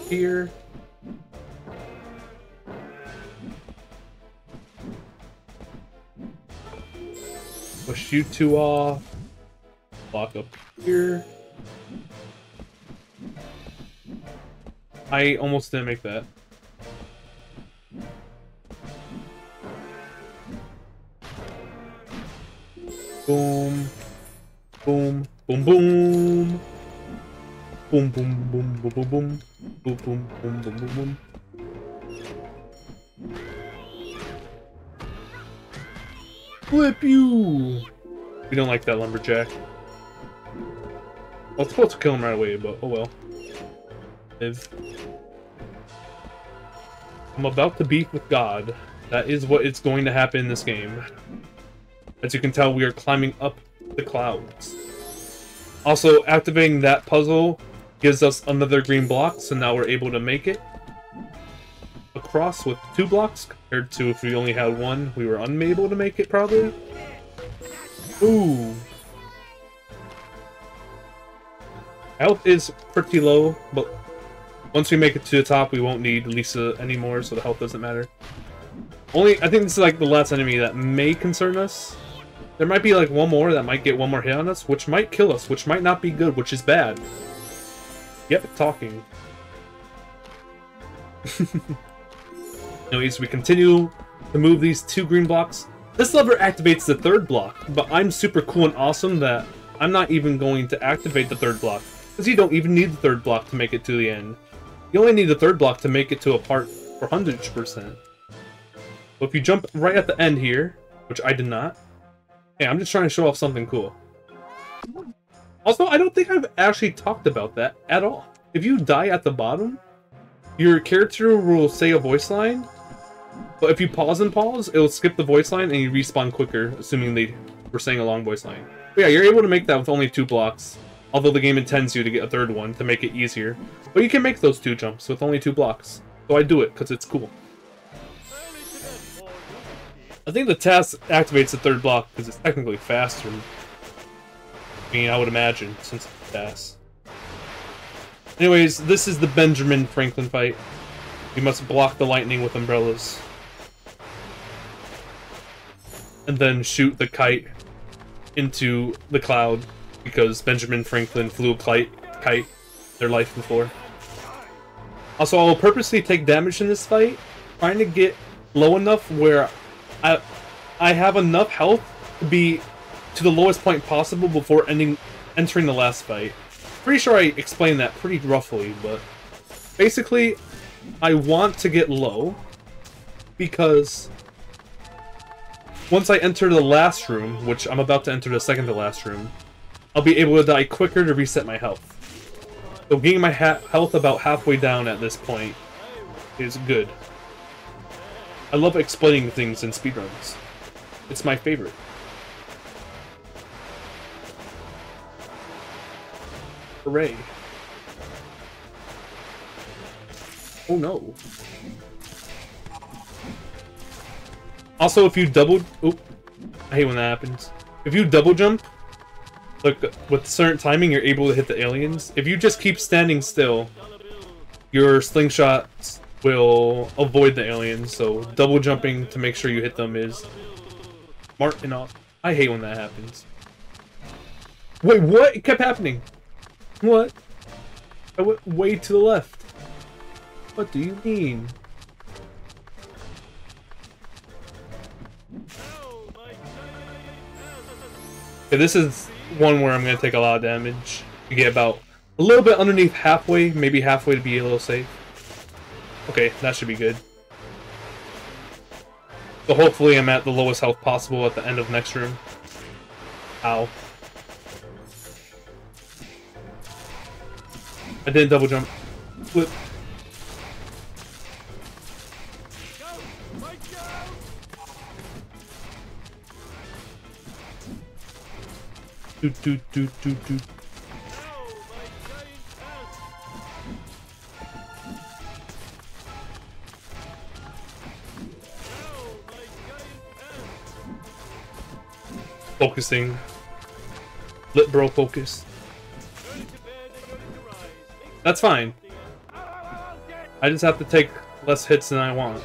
Here. Push you two off. Block up here. I almost didn't make that. Boom. Boom. Boom boom. Boom boom boom boom boom boom. Boom boom boom boom boom boom. Flip you! We don't like that lumberjack. I was supposed to kill him right away, but oh well. I'm about to beef with God. That is what is going to happen in this game. As you can tell, we are climbing up the clouds. Also, activating that puzzle gives us another green block, so now we're able to make it across with 2 blocks, compared to if we only had 1, we were unable to make it, probably. Ooh. Health is pretty low, but once we make it to the top, we won't need Lisa anymore, so the health doesn't matter. I think this is like the last enemy that may concern us. There might be like one more that might get one more hit on us, which might kill us, which might not be good, which is bad. Yep, talking. Anyways, we continue to move these 2 green blocks. This lever activates the 3rd block, but I'm super cool and awesome that I'm not even going to activate the 3rd block, because you don't even need the 3rd block to make it to the end. You only need the 3rd block to make it to a part for 100%. So if you jump right at the end here, which I did not, hey, I'm just trying to show off something cool. Also, I don't think I've actually talked about that at all. If you die at the bottom, your character will say a voice line, but if you pause, it'll skip the voice line and you respawn quicker, assuming they were saying a long voice line. But yeah, you're able to make that with only 2 blocks, although the game intends you to get a 3rd one to make it easier. But you can make those 2 jumps with only 2 blocks. So I do it, because it's cool. I think the task activates the 3rd block because it's technically faster. I mean, I would imagine, since it's fast. Anyways, this is the Benjamin Franklin fight. You must block the lightning with umbrellas. And then shoot the kite into the cloud, because Benjamin Franklin flew a kite their life before. Also, I will purposely take damage in this fight, trying to get low enough where I have enough health to be to the lowest point possible before entering the last fight. Pretty sure I explained that pretty roughly, but basically, I want to get low because once I enter the last room, which I'm about to enter the second to last room, I'll be able to die quicker to reset my health. So getting my health about halfway down at this point is good. I love explaining things in speedruns. It's my favorite. Hooray. Oh no. Also, if you double... Oop. I hate when that happens. If you double jump, like with certain timing, you're able to hit the aliens. If you just keep standing still, your slingshots will avoid the aliens, so double jumping to make sure you hit them is smart enough. I hate when that happens. Wait, what? It kept happening. What? I went way to the left. What do you mean? Okay, this is one where I'm going to take a lot of damage. You get about a little bit underneath halfway, maybe halfway to be a little safe. Okay, that should be good. So hopefully I'm at the lowest health possible at the end of next room. Ow. I didn't double jump. Flip. Do. Focusing. Lit bro focus. That's fine. I just have to take less hits than I want.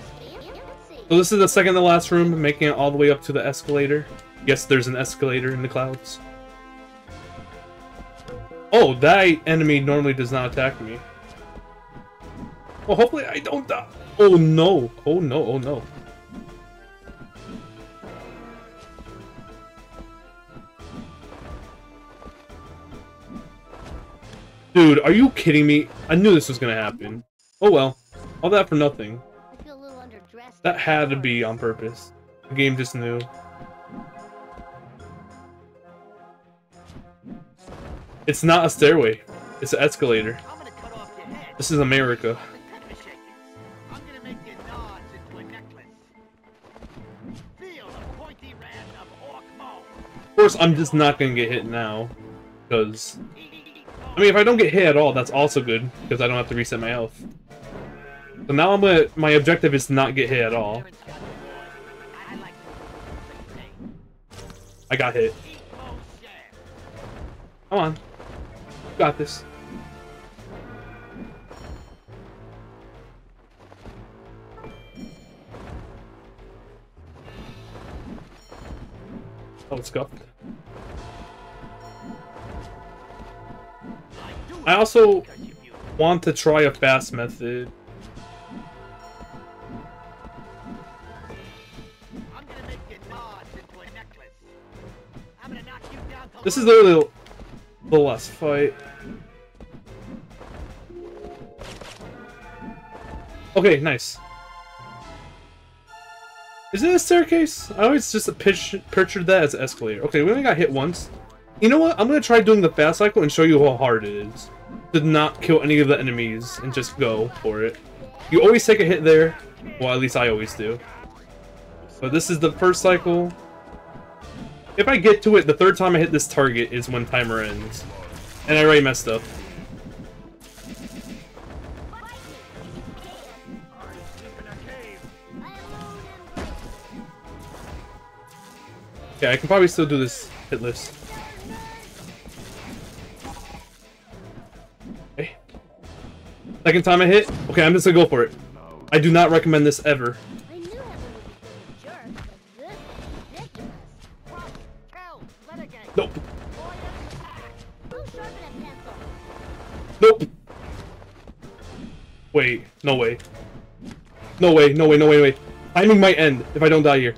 So this is the second to last room, making it all the way up to the escalator. Yes, there's an escalator in the clouds. Oh, that enemy normally does not attack me. Well, hopefully I don't die. Oh no. Oh no, oh no. Dude, are you kidding me? I knew this was gonna happen. Oh well. All that for nothing. I feel a little underdressed. That had to be on purpose. The game just knew. It's not a stairway. It's an escalator. I'm gonna cut off your head. This is America. I'm gonna make your nods into a necklace. Feel the pointy rand of orc mo. Of course, I'm just not gonna get hit now, because I mean, if I don't get hit at all, that's also good because I don't have to reset my health. So now my objective is to not get hit at all. I got hit. Come on, got this. Oh, it's scuffed. I also want to try a fast method. This is literally the last fight. Okay, nice. Is it a staircase? I always just pictured that as an escalator. Okay, we only got hit once. You know what? I'm gonna try doing the fast cycle and show you how hard it is to not kill any of the enemies and just go for it. You always take a hit there. Well, at least I always do. But this is the first cycle. If I get to it, the third time I hit this target is when timer ends. And I already messed up. Yeah, I can probably still do this hitless. Okay. Second time I hit. Okay, I'm just gonna go for it. I do not recommend this ever. Nope. Nope. Wait, no way. No way, no way, no way, no way. Timing might end if I don't die here.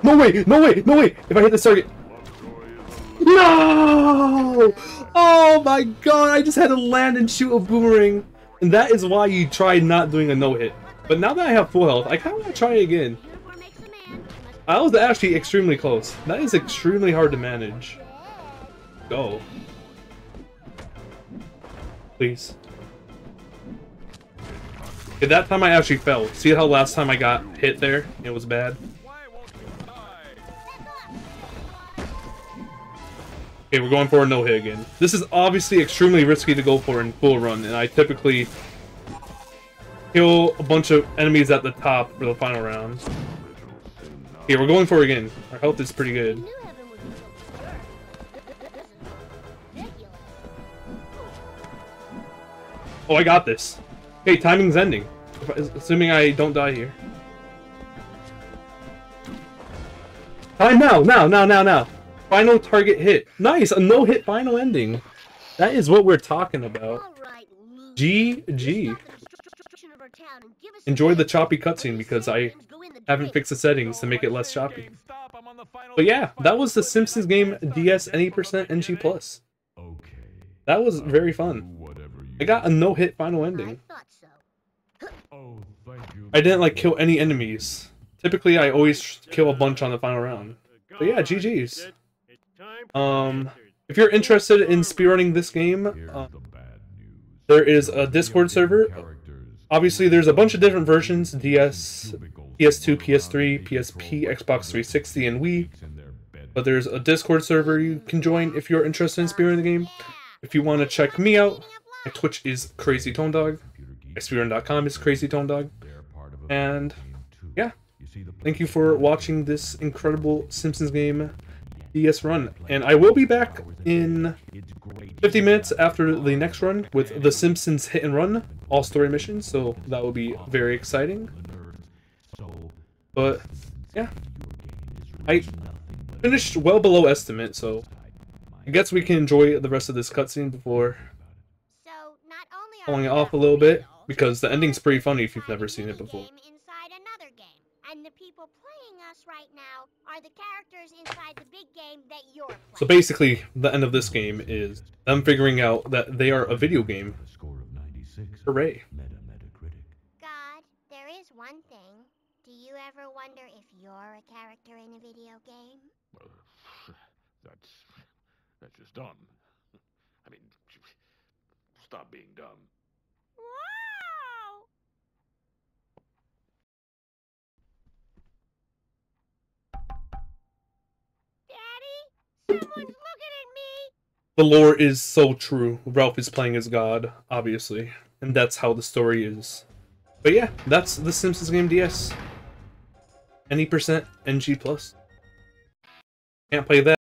No way, no way, no way! If I hit this target. No! Oh my god, I just had to land and shoot a boomerang. And that is why you try not doing a no-hit. But now that I have full health, I kind of want to try it again. I was actually extremely close. That is extremely hard to manage. Go. Please. Okay, that time I actually fell. See how last time I got hit there? It was bad. Okay, we're going for a no-hit again. This is obviously extremely risky to go for in full run, and I typically kill a bunch of enemies at the top for the final round. Okay, we're going for it again. Our health is pretty good. Oh, I got this. Okay, timing's ending. Assuming I don't die here. Time now! Now! Final target hit. Nice! A no-hit final ending. That is what we're talking about. GG. Enjoy the choppy cutscene because I haven't fixed the settings to make it less choppy. But yeah, that was the Simpsons Game DS Any% NG+. That was very fun. I got a no-hit final ending. I didn't like kill any enemies. Typically, I always kill a bunch on the final round. But yeah, GG's. If you're interested in speedrunning this game, there is a Discord server. Obviously, there's a bunch of different versions: DS, PS2, PS3, PSP, Xbox 360, and Wii. But there's a Discord server you can join if you're interested in speedrunning the game. If you want to check me out, my Twitch is crazytonedog. My speedrun.com is crazytonedog. And yeah, thank you for watching this incredible Simpsons Game DS run. And I will be back in 50 minutes after the next run with the Simpsons Hit and Run all story missions, so that will be very exciting. But yeah, I finished well below estimate, so I guess we can enjoy the rest of this cutscene before pulling it off a little bit, because the ending's pretty funny if you've never seen it before. And the people playing us right now are the characters inside the big game that you're playing. So basically, the end of this game is them figuring out that they are a video game. Hooray. God, there is one thing. Do you ever wonder if you're a character in a video game? Well, that's just dumb. I mean, stop being dumb. Someone's looking at me! The lore is so true. Ralph is playing as God, obviously. And that's how the story is. But yeah, that's the Simpsons Game DS. Any % NG+. Can't play that.